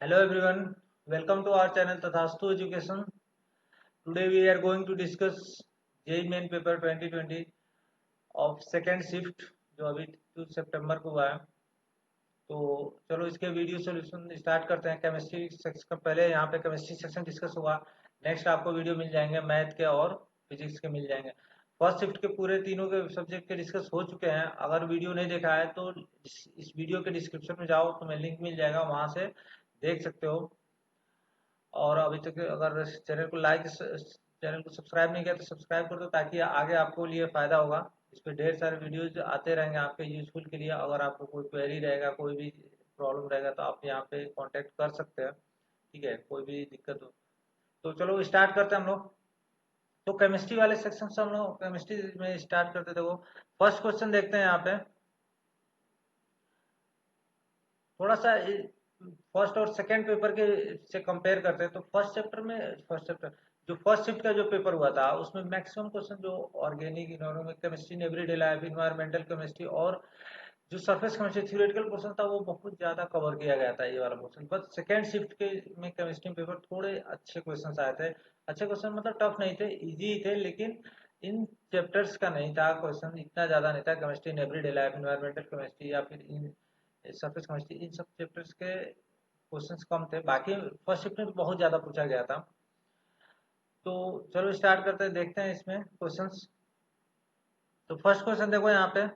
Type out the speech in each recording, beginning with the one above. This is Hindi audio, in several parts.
Hello everyone, welcome to our channel Tathastu Education. Today we are going to discuss JEE Main Paper 2020 of second shift जो अभी 2 सितंबर को हुआ है। तो चलो इसके वीडियो सोल्यूशन स्टार्ट करते हैं। केमिस्ट्री सेक्शन का पहले यहाँ पे केमिस्ट्री सेक्शन डिस्कस हुआ। नेक्स्ट आपको वीडियो मिल जाएंगे मैथ के और फिजिक्स के मिल जाएंगे। फर्स्ट शिफ्ट के पूरे तीनों के सब्जेक्ट के डिस्कस हो चुके हैं। अगर वीडियो नहीं देखा है तो इस वीडियो के डिस्क्रिप्शन में जाओ, तुम्हें लिंक मिल जाएगा, वहां से देख सकते हो। और अभी तक अगर चैनल को सब्सक्राइब नहीं किया तो सब्सक्राइब कर दो, ताकि आगे आपको लिए फ़ायदा होगा। इस पे ढेर सारे वीडियोज आते रहेंगे आपके यूजफुल के लिए। अगर आपको कोई क्वेरी रहेगा, कोई भी प्रॉब्लम रहेगा, तो आप यहाँ पे कांटेक्ट कर सकते हैं। ठीक है, कोई भी दिक्कत हो तो चलो स्टार्ट करते हैं हम लोग। तो केमिस्ट्री वाले सेक्शन से हम लोग केमिस्ट्री में स्टार्ट करते। देखो फर्स्ट क्वेश्चन देखते हैं यहाँ पे। थोड़ा सा फर्स्ट और सेकंड पेपर के से कंपेयर करते हैं। तो फर्स्ट चैप्टर जो फर्स्ट शिफ्ट का जो पेपर हुआ था, उसमें मैक्सिमम क्वेश्चन जो organic, inorganic chemistry, everyday life, environmental chemistry और जो सरफेस केमिस्ट्री थ्योरेटिकल पोर्शन था, वो बहुत ज्यादा कवर किया गया था ये वाला पोर्शन। बस सेकंड शिफ्ट के में केमिस्ट्री पेपर थोड़े अच्छे क्वेश्चन आए थे। अच्छे क्वेश्चन मतलब टफ नहीं थे, इजी थे, लेकिन इन चैप्टर्स का नहीं था क्वेश्चन, इतना ज्यादा नहीं था। Chemistry in everyday life, environmental chemistry या फिर इन सरफेस केमिस्ट्री, इन सब चैप्टर्स के क्वेश्चंस कम थे। बाकी फर्स्ट शिफ्ट में तो बहुत ज्यादा पूछा गया था। तो चलो स्टार्ट करते हैं, देखते हैं इसमें क्वेश्चंस। तो फर्स्ट क्वेश्चन देखो यहाँ पे।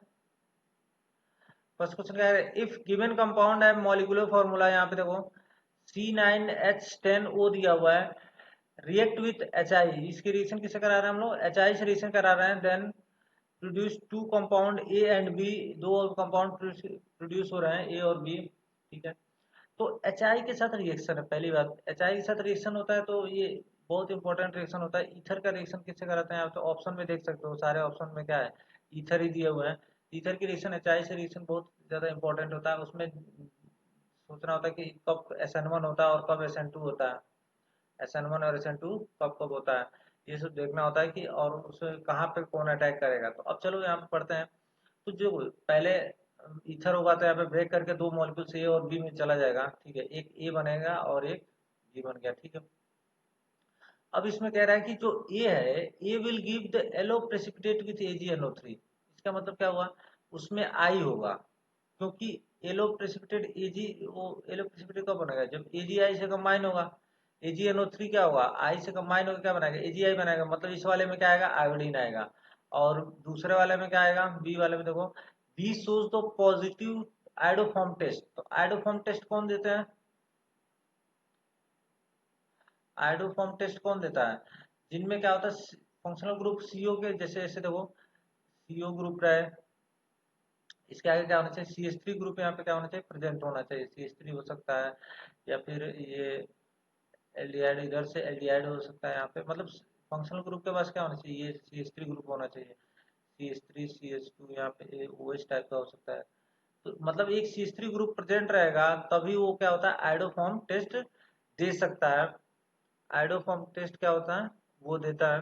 फर्स्ट क्वेश्चन क्या है, इफ गिवन कंपाउंड है मॉलिक्यूलर फॉर्मूला, यहाँ पे देखो C9H10O दिया हुआ है। रिएक्ट विथ HI, इसकी रिएक्शन किससे करा रहे हैं हम लोग? HI से रिएक्शन करा रहे हैं। Then produce two compound A and B, दो कंपाउंड प्रोड्यूस हो रहे हैं A और B। ठीक है, तो HI के साथ रिएक्शन है। पहली बात, HI के साथ रिएक्शन होता है तो ये बहुत इंपॉर्टेंट रिएक्शन होता है। ईथर का रिएक्शन किससे कराते हैं आप? तो ऑप्शन में देख सकते हो, सारे ऑप्शन में क्या है, ईथर ही दिए हुए हैं। ईथर की रिएक्शन HI से रिएक्शन बहुत ज्यादा इंपॉर्टेंट होता है। उसमें सोचना होता है कि कब SN1 होता है और कब SN2 होता है, SN1 और SN2 कब कब होता है, ये सब देखना होता है कि, और उसे कहाँ पे कौन अटैक करेगा। तो अब चलो यहाँ पे पढ़ते हैं। तो जो पहले ईथर होगा तो यहाँ पे ब्रेक करके दो मॉलिक्यूल्स ए और बी में चला जाएगा। ठीक है, एक ए बनेगा और एक बी बन गया। ठीक है, अब इसमें कह रहा है कि जो ए है, A will give the yellow precipitate with AgNO3। इसका मतलब क्या हुआ, उसमें आई होगा, क्योंकि येलो प्रेसिपिटेट एजी, वो येलो प्रेसिपिटेट कब बनेगा? जब AgI से कंबाइन होगा। AgNO3 क्या होगा, आई से कंबाइन होकर क्या बनाएगा? AgI बनाएगा। मतलब इस वाले में क्या आएगा? आयोडीन आएगा। और दूसरे वाले में क्या आएगा? बी वाले में देखो, B shows the positive iodoform test. तो आइडोफॉर्म टेस्ट कौन देते हैं? आइडोफॉर्म टेस्ट कौन देता है? जिनमें क्या होता है, फंक्शनल ग्रुप CO के, जैसे जैसे देखो CO ग्रुप रहे, इसके आगे क्या होना चाहिए? CH3 ग्रुप यहाँ पे क्या होना चाहिए? प्रेजेंट होना चाहिए। CH3 हो सकता है, या फिर ये एल्डिहाइड, इधर से एल्डिहाइड हो सकता है यहाँ पे। मतलब फंक्शनल ग्रुप के पास क्या होना चाहिए? ये CH3 ग्रुप होना चाहिए। CH3 CH2 यहाँ पे OH टाइप का हो सकता है। तो मतलब एक CH3 ग्रुप प्रेजेंट रहेगा, तभी वो क्या होता है, आइडोफॉर्म टेस्ट दे सकता है। आइडोफॉर्म टेस्ट क्या होता है, वो देता है।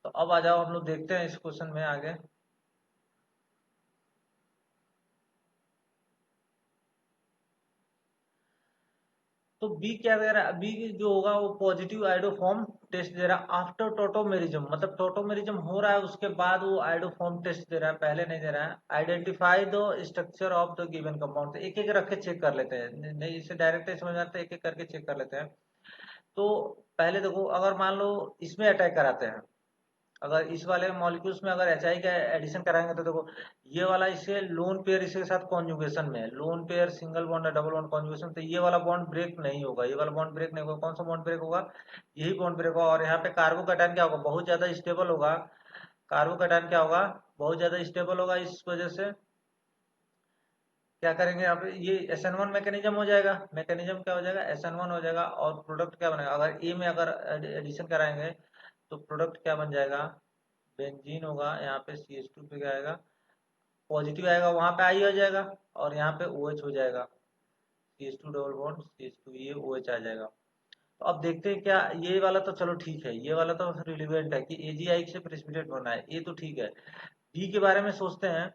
तो अब आ जाओ, हम लोग देखते हैं इस क्वेश्चन में आगे। तो बी क्या दे रहा है? बी जो होगा वो पॉजिटिव आइडोफॉर्म टेस्ट दे रहा है आफ्टर टोटोमेरिज्म। मतलब टोटोमेरिज्म हो रहा है, उसके बाद वो आइडोफॉर्म टेस्ट दे रहा है, पहले नहीं दे रहा है। Identify the structure of the given compound. एक एक रख के चेक कर लेते हैं, नहीं इसे डायरेक्ट नहीं समझ आते, एक एक करके चेक कर लेते हैं। तो पहले देखो, अगर मान लो इसमें अटैक कराते हैं, अगर इस वाले मॉलिक्यूल्स में अगर HI का एडिशन कराएंगे, तो देखो ये वाला इसे लोन पेयर इसके साथ कॉन्जुगेशन में है। लोन पेयर, सिंगल बॉन्ड या डबल बॉन्ड कॉन्जुगेशन, तो ये वाला बॉन्ड ब्रेक नहीं होगा, ये वाला बॉन्ड ब्रेक नहीं होगा। कौन सा बॉन्ड ब्रेक होगा? यही बॉन्ड ब्रेक होगा। और यहाँ पे कार्बोकैटायन क्या होगा? बहुत ज्यादा स्टेबल होगा। कार्बोकैटायन क्या होगा? बहुत ज्यादा स्टेबल होगा। इस वजह से क्या करेंगे यहाँ पे, ये SN1 मैकेनिज्म हो जाएगा। मैकेनिज्म क्या हो जाएगा? SN1 हो जाएगा। और प्रोडक्ट क्या बनेगा? अगर ए में अगर एडिशन कराएंगे, तो प्रोडक्ट क्या बन जाएगा? बेंजीन होगा। यहाँ पे CH2 पे क्या आएगा? पॉजिटिव आएगा, वहां पे आई हो जाएगा, और यहाँ पे OH हो जाएगा। CH2 डबल बॉन्ड CH2, ये OH आ जाएगा। तो अब देखते हैं क्या, ये वाला तो चलो ठीक है, ये वाला तो रिलेवेंट है कि AgI से प्रेसिपिटेट बना है, ये तो ठीक है। बी के बारे में सोचते हैं।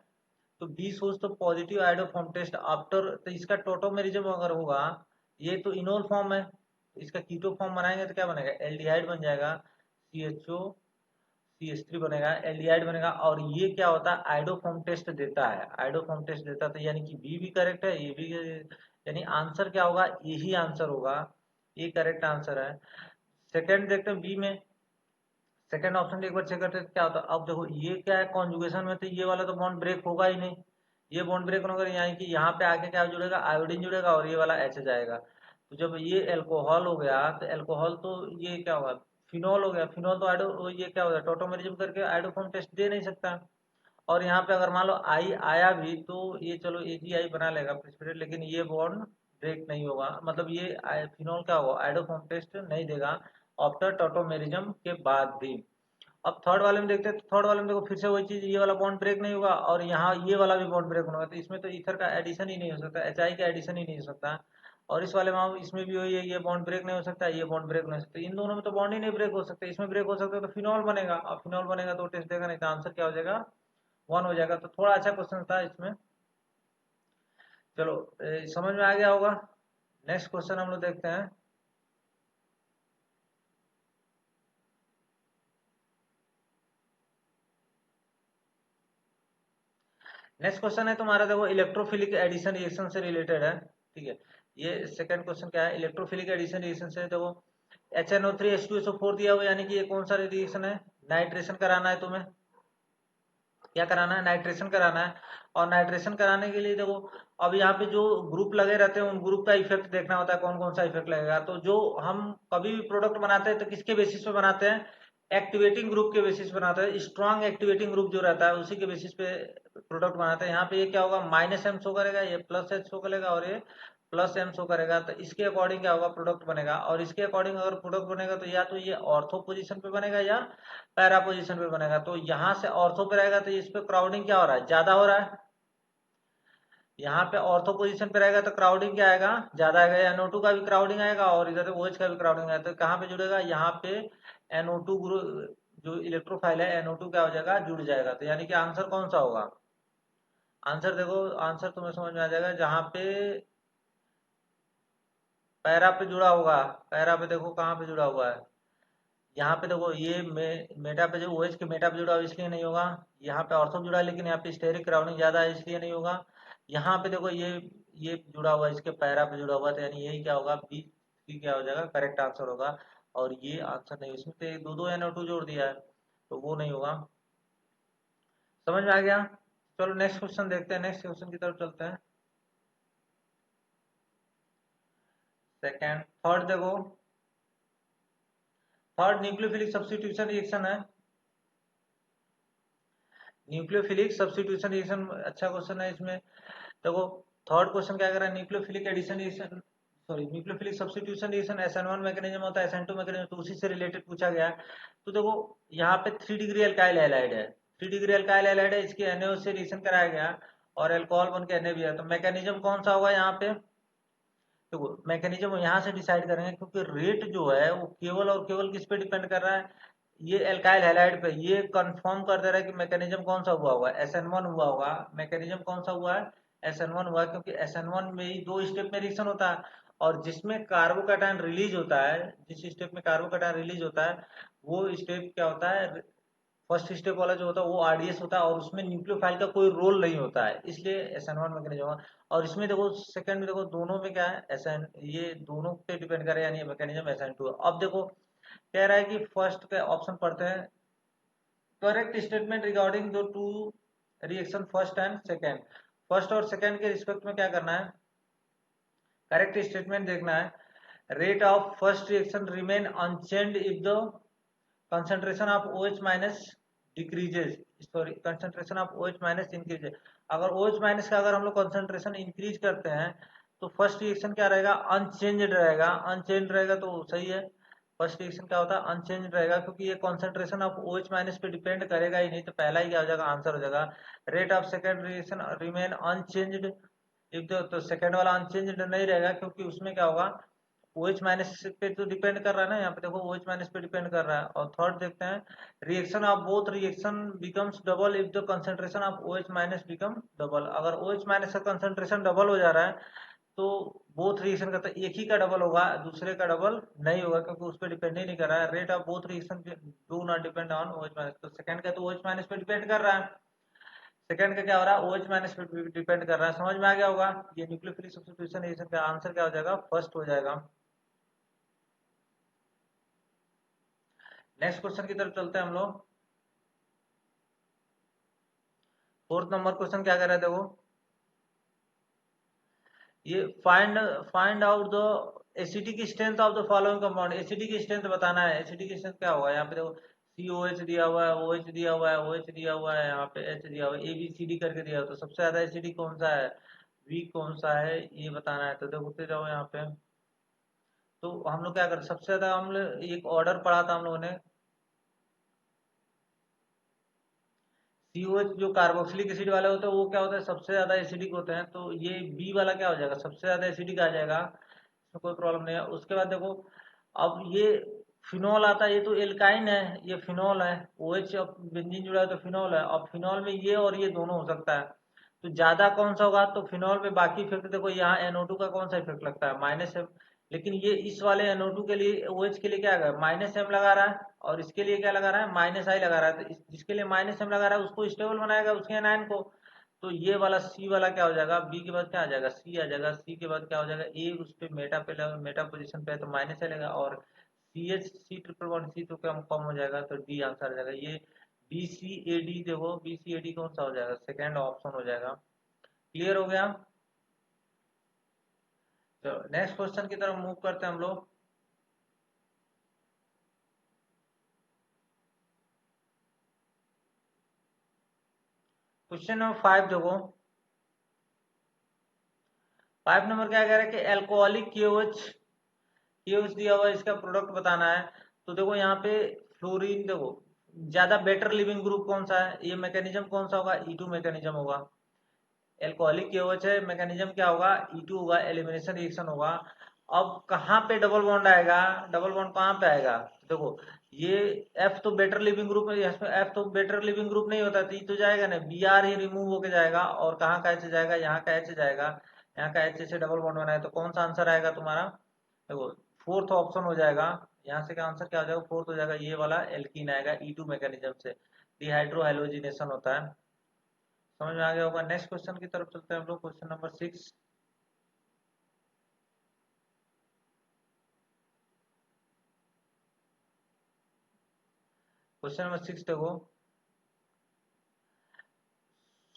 तो बी सोच तो positive iodoform test after, तो इसका टोटोमेरिज्म अगर होगा, ये तो इनोल फॉर्म है, तो इसका कीटो फॉर्म बनाएंगे तो क्या बनेगा, एल्डिहाइड बन जाएगा, CHO CH3 बनेगा, एल्डिहाइड बनेगा। और ये क्या होता है, आयोडोफॉर्म टेस्ट देता है, आयोडोफॉर्म टेस्ट देता है, तो यानी कि बी भी करेक्ट है, ये भी, यानी आंसर क्या होगा, यही आंसर होगा, ये करेक्ट आंसर है। सेकंड देखते हैं बी में, सेकंड ऑप्शन एक बार चेक करते हैं क्या होता है। अब देखो ये क्या है, कॉन्जुगेशन में, तो ये वाला तो बॉन्ड ब्रेक होगा ही नहीं, ये बॉन्ड ब्रेक होगा, यानी कि यहाँ पे आके क्या जुड़ेगा, आयोडीन जुड़ेगा और ये वाला H जाएगा। तो जब ये एल्कोहल हो गया, तो एल्कोहल तो ये क्या होगा, फिनॉल हो गया, फिनॉल तो आयोडो, ये क्या होगा, टोटोमेरिज्म करके आयोडोफॉर्म टेस्ट दे नहीं सकता। और यहाँ पे अगर मान लो आई आया भी, तो ये चलो AgI बना लेगा प्रेसिपिटेट, लेकिन ये बॉन्ड ब्रेक नहीं होगा, मतलब ये फिनॉल क्या होगा, आयोडोफॉर्म टेस्ट नहीं देगा आफ्टर टोटोमेरिज्म के बाद भी। अब थर्ड वाले में देखते हैं, तो थर्ड वाले में देखो फिर से वही चीज, ये वाला बॉन्ड ब्रेक नहीं होगा और यहाँ ये वाला भी बॉन्ड ब्रेक होगा, तो इसमें तो ईथर का एडिशन ही नहीं हो सकता, HI का एडिशन ही नहीं हो सकता। और इस वाले में इसमें भी वही है, ये बॉन्ड ब्रेक नहीं हो सकता, ये बॉन्ड ब्रेक नहीं हो सकता, इन दोनों में तो बॉन्ड ही नहीं ब्रेक हो सकता, इसमें ब्रेक हो सकता है तो फिनॉल बनेगा, और फिनॉल बनेगा तो टेस्ट देगा नहीं, तो आंसर क्या हो जाएगा, 1 हो जाएगा। तो थोड़ा अच्छा क्वेश्चन था इसमें, चलो समझ में आ गया होगा। नेक्स्ट क्वेश्चन हम लोग देखते हैं। नेक्स्ट क्वेश्चन है तुम्हारा, देखो इलेक्ट्रोफिलिक एडिशन रिएक्शन से रिलेटेड है, ठीक है। ये सेकंड क्वेश्चन क्या है, इलेक्ट्रोफिलिक एडिशन रिएक्शन से, देखो HNO3H2SO4 दिया हुआ, यानी कि ये कौन सा रिएक्शन है, नाइट्रेशन कराना है तुम्हें, क्या कराना है, नाइट्रेशन कराना है। और नाइट्रेशन कराने के लिए देखो, अब यहाँ पे जो ग्रुप लगे रहते हैं उन ग्रुप का इफेक्ट देखना होता है, कौन कौन सा इफेक्ट लगेगा। तो जो हम कभी भी प्रोडक्ट बनाते हैं तो किसके बेसिस पे बनाते हैं, एक्टिवेटिंग ग्रुप के बेसिस पे बनाते हैं, स्ट्रॉन्ग एक्टिवेटिंग ग्रुप जो रहता है उसी के बेसिस पे प्रोडक्ट बनाते हैं। यहाँ पे ये क्या होगा, -M शो करेगा, ये +H शो करेगा और ये +M शो करेगा, तो इसके अकॉर्डिंग क्या होगा, प्रोडक्ट बनेगा। और इसके अकॉर्डिंग अगर प्रोडक्ट बनेगा तो या तो ये ऑर्थो पोजीशन पे बनेगा या पैरा पोजीशन पे बनेगा। तो यहाँ से ऑर्थो पे रहेगा तो इस पे क्राउडिंग क्या हो रहा है, ज्यादा हो रहा है। यहाँ पे ऑर्थो पोजीशन पे रहेगा तो क्राउडिंग क्या आएगा, ज्यादा आएगा, NO2 का भी क्राउडिंग आएगा और इधर OH का भी क्राउडिंग आएगा। तो कहाँ पे जुड़ेगा, यहाँ पे NO2 ग्रुप, जो इलेक्ट्रोफाइल है NO2 क्या हो जाएगा, जुड़ जाएगा। तो यानी कि आंसर कौन सा होगा, आंसर देखो, आंसर तुम्हें समझ में आ जाएगा, जहाँ पे पैरा पे जुड़ा होगा, पैरा पे देखो कहाँ पे जुड़ा हुआ है, यहाँ पे देखो ये मेटा पे जो OH के मेटा पे जुड़ा हुआ इसलिए नहीं होगा, यहाँ पे ऑर्थो जुड़ा है लेकिन यहाँ पे स्टेरिक क्राउडिंग ज्यादा है इसलिए नहीं होगा। यहाँ पे देखो ये जुड़ा हुआ है, इसके पैरा पे जुड़ा हुआ, तो यानी यही क्या होगा, B क्या हो जाएगा, करेक्ट आंसर होगा। और ये आंसर नहीं, इसमें तो दो दो NO2 जोड़ दिया है तो वो नहीं होगा। समझ में आ गया। चलो नेक्स्ट क्वेश्चन देखते हैं, नेक्स्ट क्वेश्चन की तरफ चलते हैं। सेकेंड, थर्ड देखो, थर्ड न्यूक्लियोफिलिक सब्स्टिट्यूशन रिएक्शन है, न्यूक्लियोफिलिक सब्स्टिट्यूशन रिएक्शन, अच्छा क्वेश्चन है इसमें। देखो थर्ड क्वेश्चन क्या कर रहा है, nucleophilic addition reaction, sorry nucleophilic substitution reaction SN1 mechanism होता है, SN2 मैकेनिज्म, तो उसी से रिलेटेड पूछा गया है। तो देखो यहाँ पे 3 डिग्री एल्काइल हैलाइड है, 3 डिग्री एल्काइल हैलाइड है, इसके NaO से रिएक्शन कराया गया और एल्कोहल बन के Na भी है, तो मैकेनिज्म कौन सा होगा यहाँ पे, देखो मैकेनिज्म यहाँ से डिसाइड करेंगे, क्योंकि रेट जो है वो केवल और केवल किस पे डिपेंड कर रहा है, ये एल्काइल हैलाइड पे। ये कंफर्म कर दे रहा है कि मैकेनिज्म कौन सा हुआ होगा, SN1 हुआ होगा, मैकेनिज्म कौन सा हुआ है, SN1 हुआ है, क्योंकि SN1 में ही 2 स्टेप में रिएक्शन होता है, और जिसमें कार्बोकैटायन रिलीज होता है, जिस स्टेप में कार्बोकैटायन रिलीज होता है वो स्टेप क्या होता है, फर्स्ट स्टेप वाला जो होता है वो RDS होता है, और उसमें न्यूक्लियोफाइल का कोई रोल नहीं होता है, इसलिए SN1 मैकेनिज्म। और इसमें देखो सेकंड में देखो, दोनों में क्या है, SN, ये दोनों पे डिपेंड करे, यानी मैकेनिज्म SN2। अब देखो कह रहा है कि फर्स्ट का ऑप्शन पढ़ते हैं, करेक्ट स्टेटमेंट रिगार्डिंग दो two reaction first and second, first और सेकंड के रिस्पेक्ट में क्या करना है, करेक्ट स्टेटमेंट देखना है। Rate of first reaction remain unchanged if the concentration of OH minus decreases, sorry concentration of OH minus increases। अगर OH minus का अगर हम लोग concentration इंक्रीज करते हैं तो फर्स्ट रिएक्शन क्या रहेगा, अनचेंज्ड रहेगा, अनचेंज्ड रहेगा तो सही है। फर्स्ट रिएक्शन क्या होता है, अनचेंज्ड रहेगा, क्योंकि ये कॉन्सेंट्रेशन ऑफ OH माइनस पे डिपेंड करेगा ही नहीं, तो पहला ही क्या हो जाएगा, आंसर हो जाएगा। Rate of second reaction remain unchanged if, तो सेकंड वाला अनचेंज्ड नहीं रहेगा, क्योंकि उसमें क्या होगा, OH माइनस पे तो डिपेंड कर रहा है ना, यहाँ पे देखो OH माइनस पे डिपेंड कर रहा है। और थर्ड देखते हैं, reaction of both reaction becomes double if the concentration of OH minus become double. अगर OH माइनस का कंसंट्रेशन डबल हो जा रहा है तो बोथ रिएक्शन का तो एक ही का डबल होगा, दूसरे का डबल नहीं होगा, क्योंकि उस पर डिपेंड ही नहीं कर रहा है। Rate of both reaction do not depend on OH minus, तो सेकंड का तो OH माइनस पे डिपेंड कर रहा है। सेकंड का क्या हो रहा है, OH माइनस पे डिपेंड कर रहा है। समझ में आ गया होगा। ये न्यूक्लियोफिलिक सब्स्टिट्यूशन रिएक्शन का आंसर क्या हो जाएगा, फर्स्ट हो जाएगा। नेक्स्ट क्वेश्चन की तरफ चलते हैं हम लोग। फोर्थ नंबर क्वेश्चन क्या कर रहे थे वो, ये find out the acidic strength of the following compound. Acidic strength बताना है। एसिडिक स्ट्रेंथ क्या होगा, यहाँ पे देखो COH दिया हुआ है, OH दिया हुआ है, OH दिया हुआ है, यहाँ पे H दिया हुआ है, ABCD करके दिया हुआ है। तो सबसे ज्यादा एसिडिक कौन सा है, वीक कौन सा है, ये बताना है। तो देखते जाओ यहाँ पे। तो हम लोग क्या करते, सबसे ज्यादा हम लोग एक ऑर्डर पढ़ा था हम लोगों ने, COH जो कार्बोक्सिलिक एसिड वाले होते हैं वो क्या होता है, सबसे ज्यादा एसिडिक होते हैं। तो ये बी वाला क्या हो जाएगा, सबसे ज्यादा एसिडिक आ जाएगा, इसमें कोई प्रॉब्लम नहीं है। उसके बाद देखो, अब ये फिनॉल आता है, ये तो एल्काइन है, ये फिनॉल है। OH अब बेंजीन जुड़ा है तो फिनॉल है। अब फिनॉल में ये और ये दोनों हो सकता है, तो ज्यादा कौन सा होगा, तो फिनॉल में बाकी इफेक्ट देखो, यहाँ NO2 का कौन सा इफेक्ट लगता है, -M। लेकिन ये इस वाले NO2 के लिए, OH के लिए क्या है, -M लगा रहा है, और इसके लिए क्या लगा रहा है, -I लगा रहा है। तो जिसके लिए -M लगा रहा है उसको स्टेबल बनाएगा उसके एनायन को। तो ये वाला सी वाला क्या हो जाएगा, बी के बाद क्या आ जाएगा, सी आ जाएगा। सी के बाद क्या हो जाएगा, ए उस पे मेटा पोजीशन पे है तो -I लेगा, और सी ट्रिपल बॉन्ड सी तो कम कम हो जाएगा, तो डी आंसर आ जाएगा। ये BCAD, देखो BCAD कौन सा हो जाएगा, सेकेंड ऑप्शन हो जाएगा। क्लियर हो गया। तो नेक्स्ट क्वेश्चन की तरफ मूव करते हैं हम लोग। क्वेश्चन नंबर 5 देखो। 5 नंबर क्या कह रहा है कि एल्कोहलिक KOH दिया हुआ है, इसका प्रोडक्ट बताना है। तो देखो यहाँ पे फ्लोरीन, देखो ज्यादा बेटर लिविंग ग्रुप कौन सा है, ये मैकेनिज्म कौन सा होगा, E2 मैकेनिज्म होगा। एल्कोहलिक KOH है, मैकेनिज्म क्या होगा, E2 होगा, एलिमिनेशन रिएक्शन होगा। अब कहाँ पे डबल बॉन्ड आएगा, डबल बॉन्ड कहाँ पे आएगा, देखो ये F तो बेटर लिविंग ग्रुप में, इसमें F तो बेटर लिविंग ग्रुप नहीं होता, तो E तो जाएगा ना, Br ही रिमूव होके जाएगा, और कहाँ का H जाएगा, यहाँ का H जाएगा। यहाँ का H से डबल बॉन्ड बनाए, तो कौन सा आंसर आएगा तुम्हारा, देखो फोर्थ ऑप्शन हो जाएगा। यहाँ से का आंसर क्या हो जाएगा, फोर्थ हो जाएगा, ये वाला एल्कीन आएगा, E2 मैकेनिज्म से डिहाइड्रो हैलोजिनेशन होता है। समझ में आ गया होगा। नेक्स्ट क्वेश्चन की तरफ चलते हैं हम लोग, क्वेश्चन नंबर 6। क्वेश्चन नंबर 6 देखो,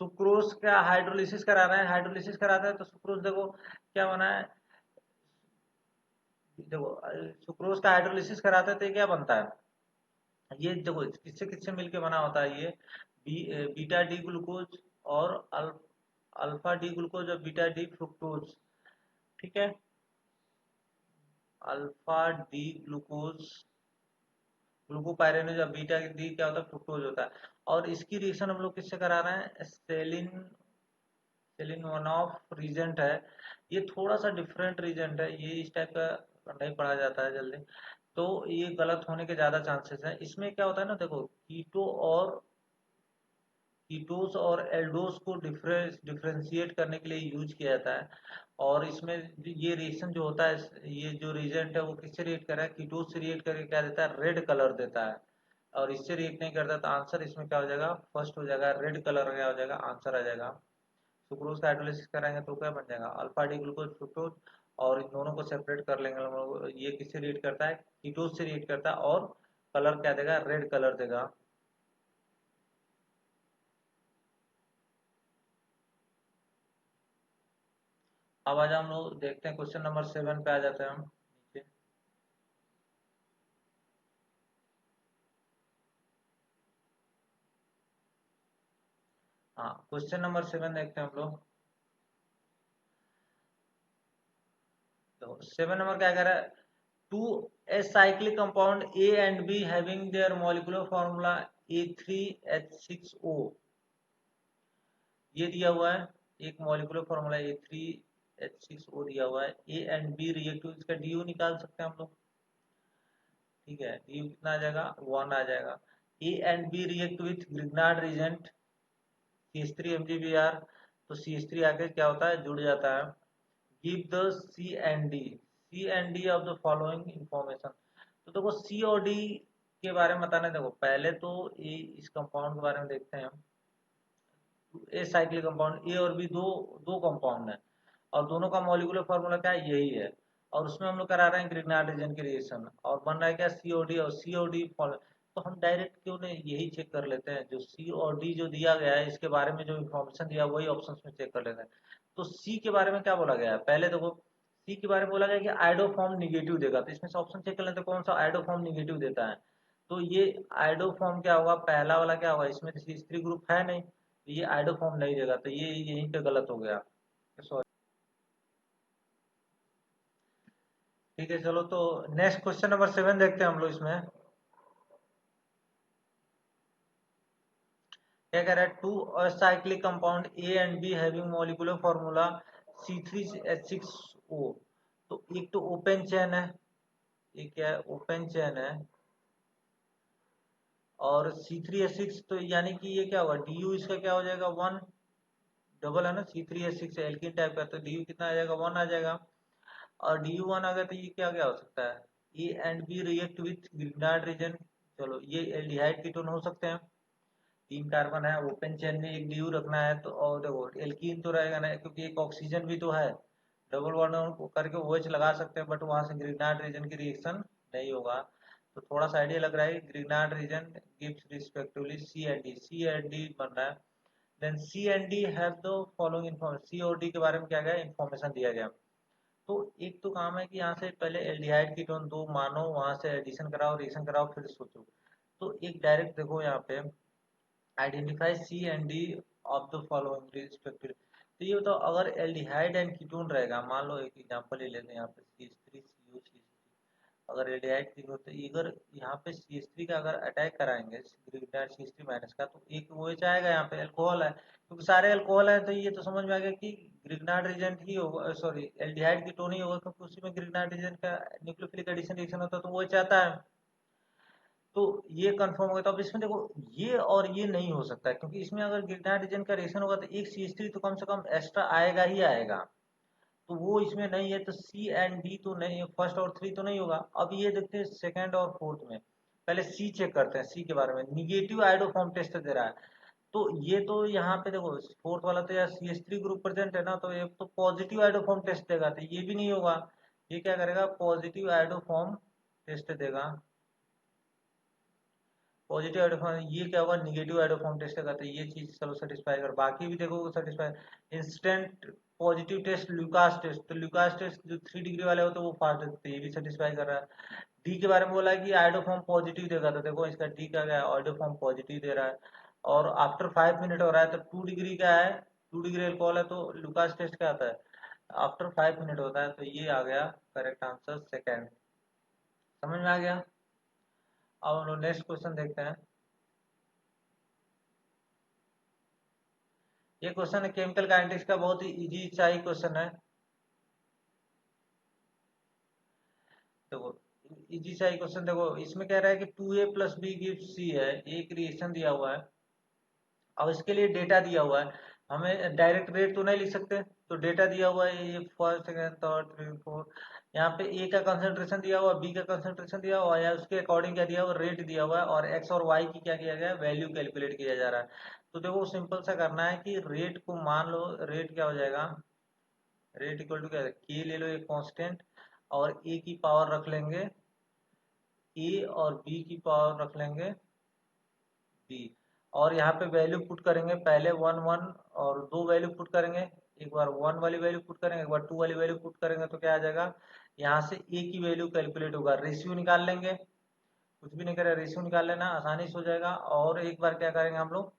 सुक्रोज का हाइड्रोलिसिस करा रहे हैं, हाइड्रोलिसिस कराते हैं तो सुक्रोज देखो क्या बना है, देखो सुक्रोज का हाइड्रोलिसिस कराते हैं तो ये क्या बनता है, ये देखो किससे किससे मिलके बना होता है, ये बीटा डी ग्लूकोज और अल्फा डी ग्लूकोज और बीटा डी फ्रुक्टोज। ठीक है, alpha D glucose glucopyranose, beta D क्या होता है, फ्रुक्टोज होता है। और इसकी रिएक्शन हम लोग किससे करा रहे हैं, सेलिन, सेलिन वन ऑफ रीजेंट है। ये थोड़ा सा डिफरेंट रीजेंट है, ये इस टाइप का नहीं पढ़ा जाता है जल्दी, तो ये गलत होने के ज्यादा चांसेस हैं। इसमें क्या होता है ना, देखो कीटोस और एल्डोस को डिफरेंशिएट करने के लिए यूज किया जाता है। और इसमें ये रिएक्शन जो होता है, ये जो रिएजेंट है वो किससे रिएक्ट कर रहा है, कीटोस से रिएक्ट करके क्या देता है, रेड कलर देता है। और इससे रिएक्ट नहीं करता, तो आंसर इसमें क्या हो जाएगा, फर्स्ट हो जाएगा, रेड कलर क्या हो जाएगा, आंसर आ जाएगा। सुक्रोज का हाइड्रोलिसिस करेंगे तो क्या बन जाएगा, अल्फा डी ग्लूकोज फ्रुक्टोज। और इन दोनों को सेपरेट कर लेंगे हम लोग, ये किससे रिएक्ट करता है, कीटोज से रिएक्ट करता है, और कलर क्या देगा, रेड कलर देगा। अब आज हम लोग देखते हैं क्वेश्चन नंबर 7 पे आ जाते हैं हम नीचे। हाँ, क्वेश्चन नंबर 7 देखते हैं हम लोग। तो 7 नंबर क्या कह रहा है, two acyclic compound A and B having their molecular formula A3H6O, ये दिया हुआ है, एक मॉलिक्यूलर फॉर्मूला A3 H6O दिया हुआ है, ए एंड बी रिएक्टिव, इसका DU निकाल सकते हैं हम लोग। ठीक है, DU कितना आ जाएगा, 1 आ जाएगा। A and B react with Grignard reagent CH3 MgBr, तो CH3 आके क्या होता है, जुड़ जाता है। Give the C&D of the following information. तो देखो C और D के बारे में बताना है। देखो पहले तो ये इस कंपाउंड के बारे में देखते हैं हम। ए साइक्लिक कंपाउंड, ए और बी दो दो कंपाउंड है, और दोनों का मॉलिक्यूलर फॉर्मूला क्या है, यही है। और उसमें हम लोग करा रहे हैं ग्रिग्नार्ड रीजन की रिएक्शन, और बन रहा है क्या, COD, और COD फॉलो। तो हम डायरेक्ट क्यों नहीं यही चेक कर लेते हैं, जो C और D जो दिया गया है इसके बारे में जो इन्फॉर्मेशन दिया वही ऑप्शन में चेक कर लेते हैं। तो C के बारे में क्या बोला गया है, पहले देखो C के बारे में बोला गया कि आइडोफॉर्म निगेटिव देगा, तो इसमें से ऑप्शन चेक कर लेते हैं कौन सा आइडोफॉर्म निगेटिव देता है। तो ये आइडोफॉर्म क्या होगा, पहला वाला क्या होगा, इसमें तो C3 ग्रुप है नहीं, तो ये आइडोफॉर्म नहीं देगा, तो ये यहीं पे गलत हो गया। सॉरी। ठीक है चलो, तो नेक्स्ट क्वेश्चन नंबर 7 देखते हैं हम लोग इसमें। क्या कह रहा है, two acyclic compound A and B having molecular formula C3H6O। तो एक तो ओपन चेन है, ये क्या है, ओपन चेन है। और C3H6 तो यानी कि ये क्या होगा, DU इसका क्या हो जाएगा, 1, डबल है ना, C3H6 एल्कीन टाइप का, तो DU कितना आ जाएगा, 1 आ जाएगा। और DU1 आ गया तो ये क्या क्या हो सकता है, A and B react with Grignard reagent. चलो ये एल्डिहाइड कीटोन हो सकते हैं। 3 कार्बन है, ओपन चेन में एक DU रखना है, तो और देखो एल्कीन तो रहेगा ना, क्योंकि एक ऑक्सीजन भी तो है, डबल बॉन्ड करके OH लगा सकते हैं, बट वहां से ग्रिग्नार्ड रीजन की रिएक्शन नहीं होगा। तो थोड़ा सा आइडिया लग रहा है, Grignard reason gives respectively C&D बन रहा है। Then C&D have the following information, C और D के बारे में क्या गया, इन्फॉर्मेशन दिया गया। तो एक तो काम है कि यहाँ से पहले एल्डिहाइड कीटोन दो मानो, वहां से एडिशन कराओ, रिएक्शन कराओ, फिर सोचो। तो एक डायरेक्ट देखो यहाँ पे, identify C&D of the following respective. तो ये बताओ, अगर एल्डिहाइड एंड कीटोन रहेगा, मान लो एक एग्जांपल ले लेते हैं यहाँ पे CH3CO, अगर एल्डिहाइड की होते, अगर यहाँ पे CH3 का अगर अटैक कराएंगे, ग्रिग्नार्ड CH3 माइनस का, तो एक OH आएगा, यहाँ पे अल्कोहल है, क्योंकि सारे अल्कोहल है, तो ये तो समझ में आ गया कि ग्रिग्नार्ड रीजेंट ही होगा, सॉरी एल्डिहाइड कीटोन ही होगा, क्योंकि उसी में ग्रिग्नार्ड रीजेंट का न्यूक्लियोफिलिक एडिशन रिएक्शन होता है, तो OH आता है। तो ये कंफर्म हो गया। तो अब इसमें देखो, ये और ये नहीं हो सकता है, क्योंकि इसमें अगर ग्रिग्नार्ड रीजन का रिएक्शन होगा तो एक CH3 तो कम से कम एक्स्ट्रा आएगा ही आएगा, तो वो इसमें नहीं है, तो C&D तो नहीं, फर्स्ट और 3 तो नहीं होगा। अब ये देखते हैं सेकंड और फोर्थ में, पहले C चेक करते हैं। C के बारे में निगेटिव आइडोफॉर्म टेस्ट दे रहा है, तो ये तो यहाँ पे देखो फोर्थ वाला तो यार CH3 ग्रुप प्रेजेंट है ना, तो ये तो पॉजिटिव आइडोफॉर्म टेस्ट देगा, तो ये भी नहीं होगा। ये क्या करेगा, पॉजिटिव आइडोफॉर्म टेस्ट देगा। पॉजिटिव आइडोफॉर्म, ये क्या होगा, निगेटिव आइडोफॉर्म टेस्ट का, तो ये चीज चलो सेटिस्फाई कर, बाकी भी देखो satisfy. Instant positive test Lucas test, तो ल्यूकास टेस्ट जो 3 डिग्री वाले होते हैं वो फास्ट देते हैं, ये भी सेटिस्फाई कर रहा है। डी के बारे में बोला है कि आइडोफॉर्म पॉजिटिव देगा, तो देखो इसका डी का गया, आइडोफॉर्म पॉजिटिव दे रहा है। और आफ्टर 5 मिनट हो रहा है, तो 2 डिग्री का है, 2 डिग्री अल्कोहल है, तो लुकास टेस्ट क्या आता है, आफ्टर 5 मिनट होता है, तो ये आ गया करेक्ट आंसर सेकेंड। समझ में आ गया। अब हम लोग नेक्स्ट क्वेश्चन देखते हैं। ये क्वेश्चन है केमिकल काइनेटिक्स का, बहुत ही इजी सा ही क्वेश्चन है। देखो इजी सा ही क्वेश्चन, देखो इसमें कह रहा है कि 2A+B गिव्स C है, एक रिएक्शन दिया हुआ है। अब इसके लिए डेटा दिया हुआ है, हमें डायरेक्ट रेट तो नहीं लिख सकते, तो डेटा दिया हुआ है, ये first second third three four, यहाँ पे ए का कंसंट्रेशन दिया हुआ है, बी का कंसंट्रेशन दिया हुआ है, या उसके अकॉर्डिंग क्या दिया हुआ है, रेट दिया हुआ है, और एक्स और वाई की क्या किया गया है, वैल्यू कैलकुलेट किया जा रहा है। तो देखो सिंपल सा करना है कि रेट को मान लो, रेट क्या हो जाएगा, रेट इक्वल टू क्या है, के ले लो एक कांस्टेंट, और ए की पावर रख लेंगे ए, और बी की पावर रख लेंगे बी, और यहाँ पे वैल्यू पुट करेंगे, पहले 1 1, और दो वैल्यू पुट करेंगे, एक बार 1 वाली वैल्यू पुट करेंगे, एक बार 2 वाली वैल्यू पुट करेंगे, तो क्या आ जाएगा, यहाँ से ए की वैल्यू कैलकुलेट होगा, रेशियो निकाल लेंगे, कुछ भी नहीं करे, रेशियो निकाल लेना, आसानी से हो जाएगा। और एक बार क्या करेंगे हम लोग,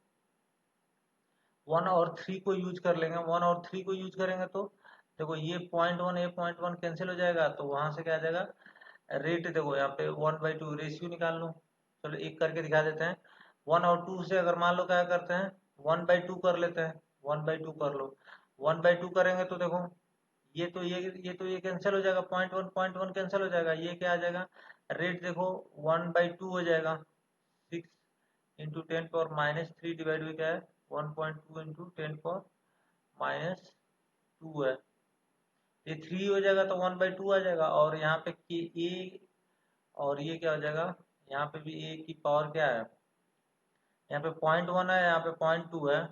1 और 3 को यूज कर लेंगे, 1 और 3 को यूज करेंगे, तो देखो ये .1 ए .1 कैंसिल हो जाएगा, तो वहां से क्या आ जाएगा, रेट देखो यहाँ पे 1/2 रेशियो निकाल लो। चलो एक करके दिखा देते हैं, 1 और 2 से अगर मान लो क्या करते हैं, 1/2 कर लेते हैं, 1/2 कर लो, 1/2 करेंगे तो देखो ये कैंसिल हो जाएगा, पॉइंट वन कैंसिल हो जाएगा, ये क्या आ जाएगा, रेट देखो 1/2 हो जाएगा, 6 × 10⁻³ डिवाइड में क्या है 1.2 × 10⁻²है, ये 3 हो जाएगा तो 1/2 आ जाएगा, और यहाँ पे ए, और ये क्या हो जाएगा, यहाँ पे भी ए की पावर क्या है, यहाँ पे 0.1 है, यहाँ पे 0.2 है,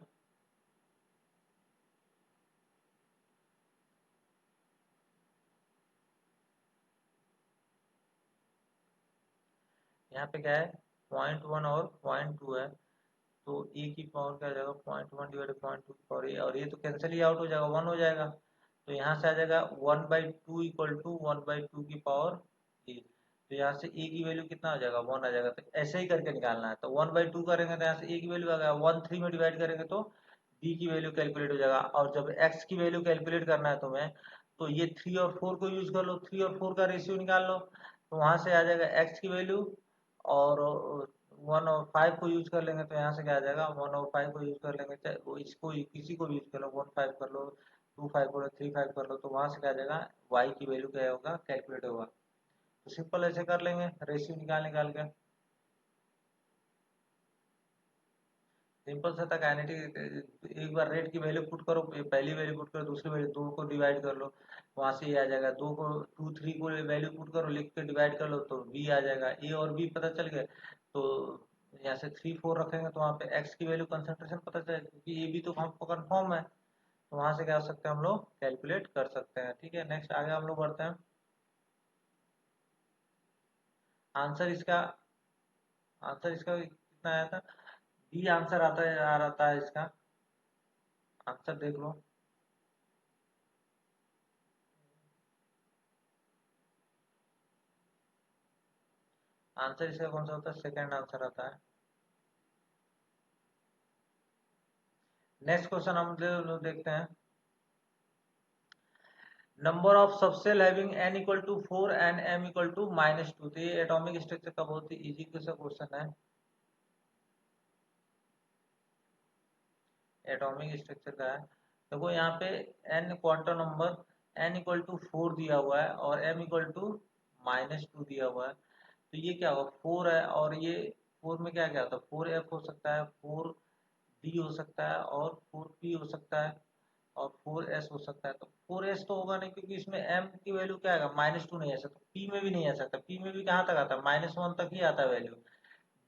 यहाँ पे क्या है 0.1 और 0.2 है, तो ए की पावर क्या आ जाएगा 0.1 डिवाइड 0.2 की पावर ए, और ये तो कैंसिल ही आउट हो जाएगा, 1 हो जाएगा, तो यहाँ से आ जाएगा 1/2 इक्वल टू 1/2 की पावर ए, तो यहाँ से ए की वैल्यू कितना आ जाएगा 1 आ जाएगा, तो ऐसे ही करके निकालना है, तो 1/2 करेंगे तो यहाँ से ए की वैल्यू आ गया, 1 3 में डिवाइड करेंगे तो बी की वैल्यू कैलकुलेट हो जाएगा, और जब एक्स की वैल्यू कैलकुलेट करना है तुम्हें, तो ये 3 और 4 को यूज कर लो, 3 और 4 का रेशियो निकाल लो, तो वहां से आ जाएगा एक्स की वैल्यू, और 1 और 5 को यूज कर लेंगे, तो यहाँ से क्या आ जाएगा 1 और 5 को यूज कर लेंगे, चाहे वो इसको किसी को यूज कर लो, 1 5 कर लो, 2 5 कर लो, 3 5 कर लो, तो वहां से क्या आ जाएगा वाई की वैल्यू क्या होगा कैलकुलेट होगा, तो सिंपल ऐसे कर लेंगे रेशियो निकाल निकाल के, सिंपल सा था काइनेटिक, एक बार रेट की वैल्यू पुट करो, पहली वैल्यू पुट करो, दूसरी वैल्यू 2 को डिवाइड कर लो, वहां से ये आ जाएगा, 2 को 2 3 को वैल्यू पुट करो, लिख के डिवाइड कर लो तो बी आ जाएगा, ए और बी पता चल गया, तो यहाँ से 3 4 रखेंगे तो वहाँ पे एक्स की वैल्यू कंसंट्रेशन पता चलेगा, क्योंकि ए बी तो हम कन्फर्म है, तो वहां से क्या कर सकते हैं हम लोग कैलकुलेट कर सकते हैं, ठीक है, नेक्स्ट आगे हम लोग बढ़ते हैं, आंसर इसका, आंसर इसका कितना आया था, बी आंसर आता है, आ रहा था इसका आंसर देख लो, आंसर इसका कौन सा होता है, सेकंड आंसर आता है, नेक्स्ट क्वेश्चन हम देखते हैं, number of subshell having n equal to 4 and m equal to -2, तो ये एटॉमिक स्ट्रक्चर का बहुत ही इजी क्वेश्चन है, एटॉमिक स्ट्रक्चर का है, देखो यहाँ पे n quantum number, n equal to 4 दिया हुआ है और m इक्वल टू -2 दिया हुआ है, तो ये क्या होगा 4 है, और ये 4 में क्या क्या होता है 4f हो सकता है, 4d हो सकता है, और 4p हो सकता है, और 4s हो सकता है, तो 4s तो होगा नहीं, क्योंकि इसमें m की वैल्यू क्या आएगा -2 नहीं आ सकता, p में भी नहीं आ सकता, p में भी कहाँ तक आता है -1 तक ही आता है वैल्यू,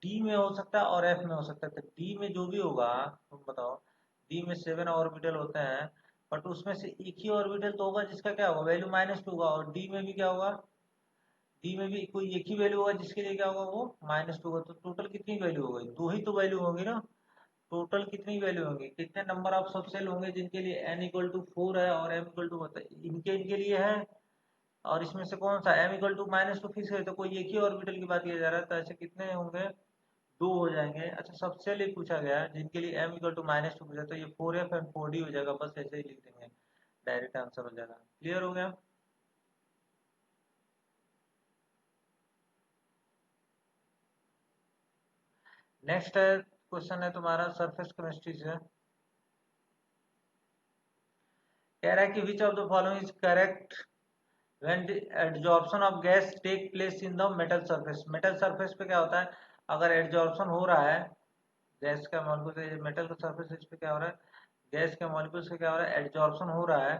d में हो सकता है और f में हो सकता है, तो d में जो भी होगा तुम बताओ, d में 7 ऑर्बिटल होते हैं, बट उसमें से एक ही ऑर्बिटल तो होगा जिसका क्या होगा वैल्यू -2 होगा, और d में भी क्या होगा, डी में भी कोई एक ही वैल्यू होगा जिसके लिए क्या होगा वो -2 होगा, तो टोटल कितनी वैल्यू होगी, दो ही तो वैल्यू होगी ना, टोटल कितनी वैल्यू होंगी, कितने नंबर ऑफ सबसेल होंगे जिनके लिए n इक्वल टू 4 है और m इक्वल टू इनके इनके लिए है, और इसमें से कौन सा m इक्वल टू -2 फिक्स है, तो कोई एक ही ऑर्बिटल की बात किया जा रहा है, तो ऐसे कितने होंगे, दो हो जाएंगे, अच्छा सबसेल ही पूछा गया है जिनके लिए m इक्वल टू -2 पूछा, तो ये 4f एंड 4d हो जाएगा, बस ऐसे ही लिख देंगे, डायरेक्ट आंसर हो जाएगा, क्लियर हो गया, नेक्स्ट है क्वेश्चन है तुम्हारा सरफेस केमिस्ट्री से, कह रहा है कि which of the following is correct when the adsorption of gas take place in the metal surface, metal surface पे क्या होता है, अगर एडजॉर्प्शन हो रहा है गैस का मॉलिक्यूल से, मेटल का सरफेस इस पे क्या हो रहा है, गैस के मॉलिक्यूल से क्या हो रहा है एडजॉर्प्शन हो रहा है,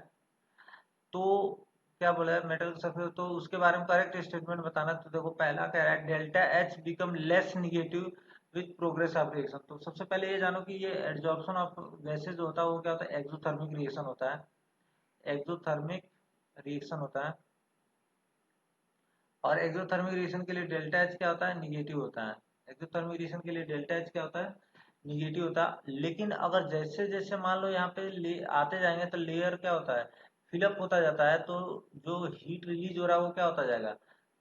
तो क्या बोला है मेटल सरफेस, तो उसके बारे में करेक्ट स्टेटमेंट बताना, तो देखो पहला कह रहा है delta H become less negative with progress of reaction, तो सबसे पहले ये जानो कि ये एडजॉर्प्शन ऑफ गैसेज होता है वो क्या होता है एक्सोथर्मिक रिएक्शन होता है, एक्सोथर्मिक रिएक्शन होता है, और एक्सोथर्मिक रिएक्शन के लिए डेल्टा एच क्या होता है निगेटिव होता है, एक्सोथर्मिक रिएक्शन के लिए डेल्टा एच क्या होता है निगेटिव होता है, लेकिन अगर जैसे जैसे मान लो यहाँ पे आते जाएंगे तो लेयर क्या होता है फिलअप होता जाता है, तो जो हीट रिलीज हो रहा है वो क्या होता जाएगा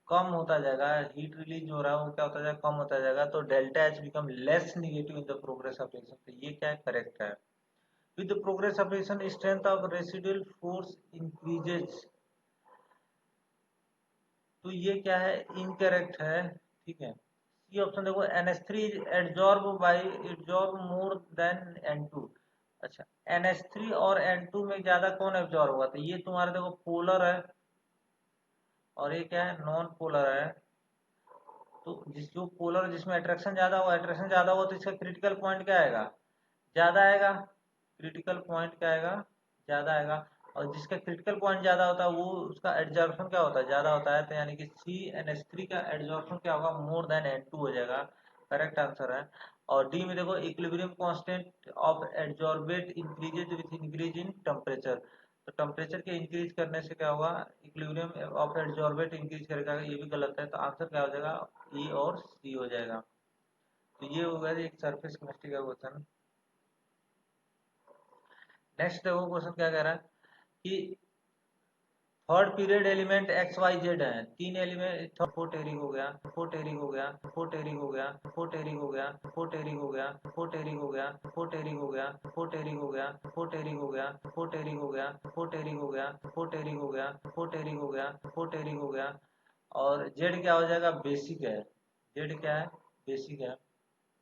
कम होता जाएगा, हीट रिलीज हो रहा है वो क्या होता जाएगा कम होता जाएगा, तो delta H become less negative in the progress of reaction, तो ये क्या करेक्ट है, with the progress of reaction strength of residual force increases, तो ये क्या है इनकरेक्ट है, ठीक है, सी ऑप्शन देखो NH3 adsorb by adsorb more than N2, अच्छा NH3 और N2 में ज्यादा कौन एब्जॉर्ब होगा? तो ये तुम्हारा देखो पोलर है और ये क्या है, नॉन पोलर है। तो जो पोलर जिसमें अट्रैक्शन ज्यादा होगा तो इसका क्रिटिकल पॉइंट क्या आएगा? ज्यादा आएगा। क्रिटिकल पॉइंट क्या आएगा? ज्यादा आएगा। और जिसका क्रिटिकल पॉइंट ज्यादा होता है वो उसका एड्जॉर्प्शन क्या होता है? ज्यादा होता है। तो यानी कि CnH3 का एड्जॉर्प्शन क्या होगा? मोर देन N2 हो जाएगा। करेक्ट आंसर है। और डी में देखो equilibrium constant of adsorbate increases with increase in temperature. तो टेम्परेचर के इंक्रीज करने से क्या होगा? इक्विलिब्रियम ऑफ एडजॉर्बेट इंक्रीज करेगा। ये भी गलत है। तो आंसर क्या हो जाएगा? ई और सी हो जाएगा। तो ये हो गया एक सरफेस केमिस्ट्री का क्वेश्चन। नेक्स्ट देखो क्वेश्चन क्या कह रहा है कि third period element X Y Z है। तीन एलिमेंट फोटेरिक हो गया, फोटेरिक हो गया, फोटेरिक हो गया, फोटेरिक हो गया, फोटेरिक हो गया, फोटेरिक हो गया, फोटेरिक हो गया, फोटेरिक हो गया, फोटेरिक हो गया, फोटेरिक हो गया, फोटेरिक हो गया, फोटेरिक हो गया, फोटेरिक हो गया, फोटेरिक हो गया। और जेड क्या हो जाएगा? बेसिक है। जेड क्या है? बेसिक है।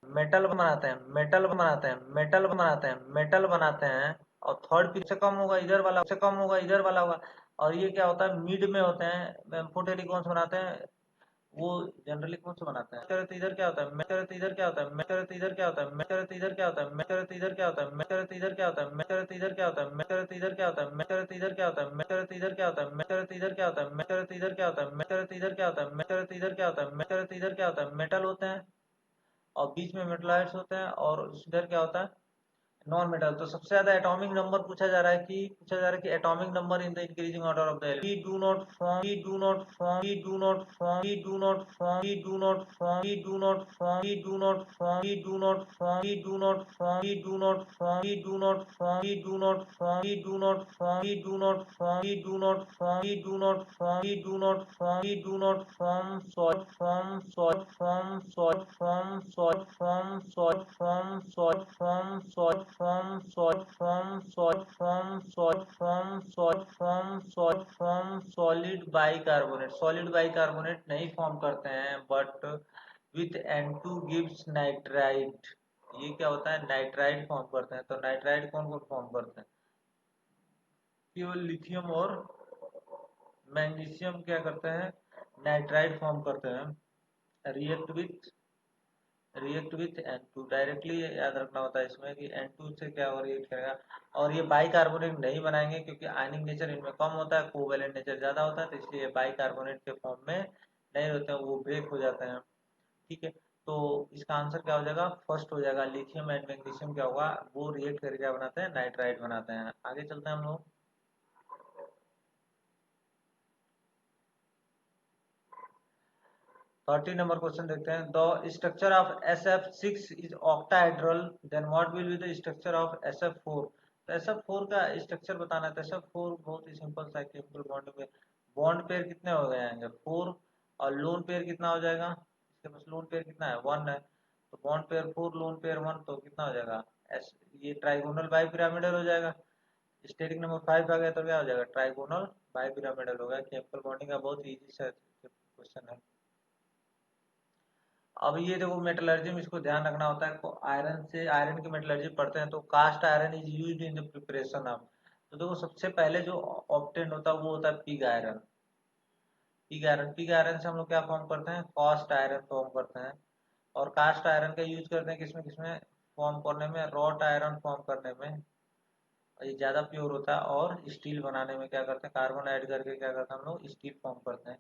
मेटल बनाते हैं, मेटल बनाते हैं, मेटल बनाते हैं, मेटल बनाते हैं। और थर्ड पीरियड से कम होगा इधर वाला, से कम होगा इधर वाला होगा। और ये क्या होता है? मिड में होते हैं। एम्फोटेरिक कौन से बनाते हैं? वो जनरली कौन से बनाते हैं? करते इधर क्या होता है? मैं करते इधर क्या होता है? मैं करते इधर क्या होता है? मैं करते इधर क्या होता है? मैं करते इधर क्या होता है? मैं करते इधर क्या होता है? मैं करते इधर क्या होता है? मैं करते इधर क्या होता है? मैं करते इधर क्या होता है? मैं करते इधर क्या होता है? मैं करते इधर क्या होता है? मैं करते इधर क्या होता है? मैं करते इधर क्या होता है? मैं करते इधर क्या होता है? मैं करते इधर क्या होता है? मेटल होते हैं और बीच में मेटलाइट्स होते हैं और इधर क्या होता है? Non metal. तो सबसे ज्यादा एटॉमिक नंबर पूछा जा रहा है कि atomic number in the increasing order of the element. We do not form, we do not form, we do not form, we do not form, we do not form, we do not form, we do not form, we do not form, we do not form, we do not form, we do not form, we do not form, we do not form, we do not form, we do not form, we do not form, we do not form, we do not form, salt form, salt form, salt form, salt form, salt form, salt form, salt form, salt form, salt form, salt form, salt form, salt form, solid bicarbonate. Solid bicarbonate नहीं फॉर्म करते हैं but with N2 gives nitrite. ये क्या होता है? नाइट्राइट फॉर्म करते हैं। तो नाइट्राइट कौन कौन फॉर्म करते हैं? केवल लिथियम और मैग्नीशियम क्या करते हैं? नाइट्राइट फॉर्म करते हैं। रिएक्ट विथ N2 डायरेक्टली याद रखना होता है इसमें कि N2 से क्या हो रिएक्ट करेगा। और ये बाइकार्बोनेट नहीं बनाएंगे क्योंकि आयनिक नेचर इनमें कम होता है, कोवेलेंट नेचर ज्यादा होता है। तो इसलिए बाइकार्बोनेट के फॉर्म में नहीं होते हैं, वो ब्रेक हो जाते हैं। ठीक है। तो इसका आंसर क्या हो जाएगा? फर्स्ट हो जाएगा। लिथियम एंड मैग्नीशियम क्या होगा? वो रिएक्ट करके क्या बनाते हैं? नाइट्राइट बनाते हैं। आगे चलते हैं हम लोग। 30 नंबर क्वेश्चन देखते हैं। The structure of SF6 is octahedral, then what will be the structure of SF4? तो SF4 का स्ट्रक्चर बताना है। तो SF4 बहुत ही सिंपल सा केमिकल बॉन्ड में बॉन्ड पेयर कितने हो गए हैं? 4। और लोन पेयर कितना हो जाएगा? इसके पास लोन पेयर कितना है? 1 है। तो बॉन्ड पेयर 4, लोन पेयर 1, तो कितना हो जाएगा? एस, ये ट्राइगोनल बाई पिरामिडल हो जाएगा। स्टेटिक नंबर 5 आ गया तो क्या हो जाएगा? ट्राइगोनल बाई पिरामिडल हो गया। केमिकल बॉन्डिंग का बहुत इजी सा क्वेश्चन है। अब ये देखो मेटलर्जी में इसको ध्यान रखना होता है। तो आयरन की मेटलर्जी पढ़ते हैं तो cast iron is used in the preparation of. तो देखो सबसे पहले जो ऑब्टेन होता है वो होता है पिग आयरन। पिग आयरन से हम लोग क्या फॉर्म करते हैं? कास्ट आयरन फॉर्म करते हैं। और कास्ट आयरन का यूज करते हैं किसमें किसमें फॉर्म करने में? रॉट आयरन फॉर्म करने में। ये ज्यादा प्योर होता है। और स्टील बनाने में क्या करते हैं? कार्बन ऐड करके क्या करते हैं हम लोग? स्टील फॉर्म करते हैं।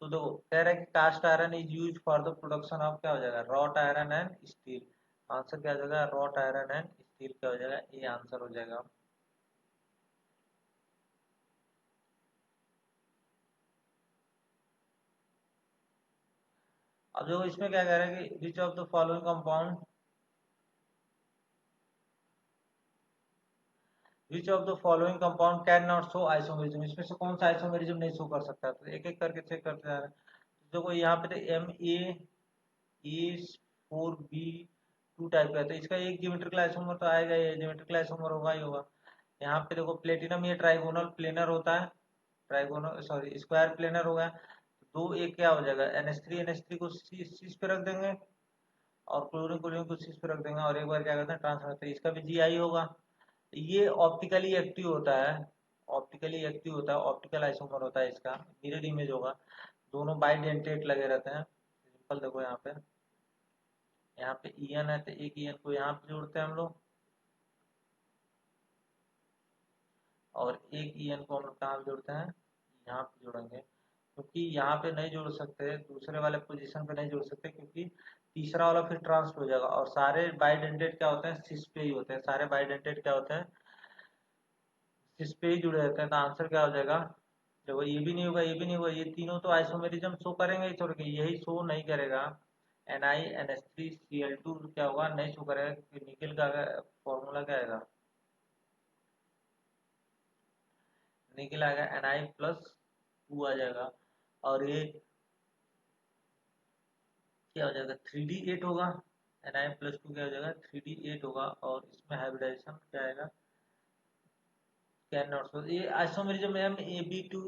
तो देखो कह रहा है कि cast iron is use for the production of क्या हो जाएगा? Wrought iron and steel. Answer क्या हो जाएगा? रॉट आयरन एंड स्टील क्या हो जाएगा? ये आंसर हो जाएगा। अब देखो इसमें क्या कह रहा है कि which of the following compound, which of the following compound can not show isomerism? इसमें से कौन सा आइसोमेरिज्म नहीं शो कर सकता? तो एक एक करके चेक करते जा रहे हैं। तो देखो यहाँ पे तो MA4B2 टाइप का है। तो इसका एक ज्योमेट्रिकल आइसोमर तो आएगा, ये ज्योमेट्रिकल आइसोमर होगा ही होगा। यहाँ पे देखो प्लेटिनम ये ट्राइगोनल प्लेनर होता है। ट्राइगोनल सॉरी स्क्वायर प्लेनर होगा। दो एक क्या हो जाएगा? NH3 को शीश पे रख देंगे और क्लोरीन क्लोरीन को शीश पे रख देंगे और एक बार क्या करते हैं ट्रांसफर। तो इसका भी GI होगा। ये ऑप्टिकली एक्टिव होता है, ऑप्टिकली एक्टिव होता है, ऑप्टिकल आइसोमर होता है इसका, मिरर इमेज होगा, दोनों बाइडेंटेट लगे रहते हैं। सिंपल देखो यहाँ पे ईएन है तो एक ईएन को यहाँ पे जोड़ते हैं हम लोग, और एक ईएन को हम लोग कहाँ पे जोड़ते हैं, यहाँ पे जोड़ेंगे, क्योंकि यहाँ पे नहीं जोड़ सकते, दूसरे वाले पोजीशन पे नहीं जोड़ सकते, क्योंकि तीसरा वाला फिर ट्रांसफर हो जाएगा। और सारे बाइडेंटेट क्या होते हैं, सिस पे ही होते हैं, सारे बाइडेंटेट क्या होते हैं, सिस पे ही जुड़े रहते हैं। तो आंसर क्या हो जाएगा, देखो ये भी नहीं होगा, ये भी नहीं होगा, ये तीनों तो आइसोमेरिज्म शो करेंगे ही, छोड़ के यही शो नहीं करेगा। NiNH3Cl2 क्या होगा, नहीं शो करेगा, क्योंकि निकल का फॉर्मूला क्या आएगा, निकल आएगा Ni+2 आ जाएगा। और ये क्या हो जाएगा, 3D8 होगा, Ni+2 क्या हो जाएगा, 3D8 होगा। और इसमें हाइब्रिडाइजेशन क्या आएगा, कैन नॉट शो। ये आइसोमेरिज्म M AB2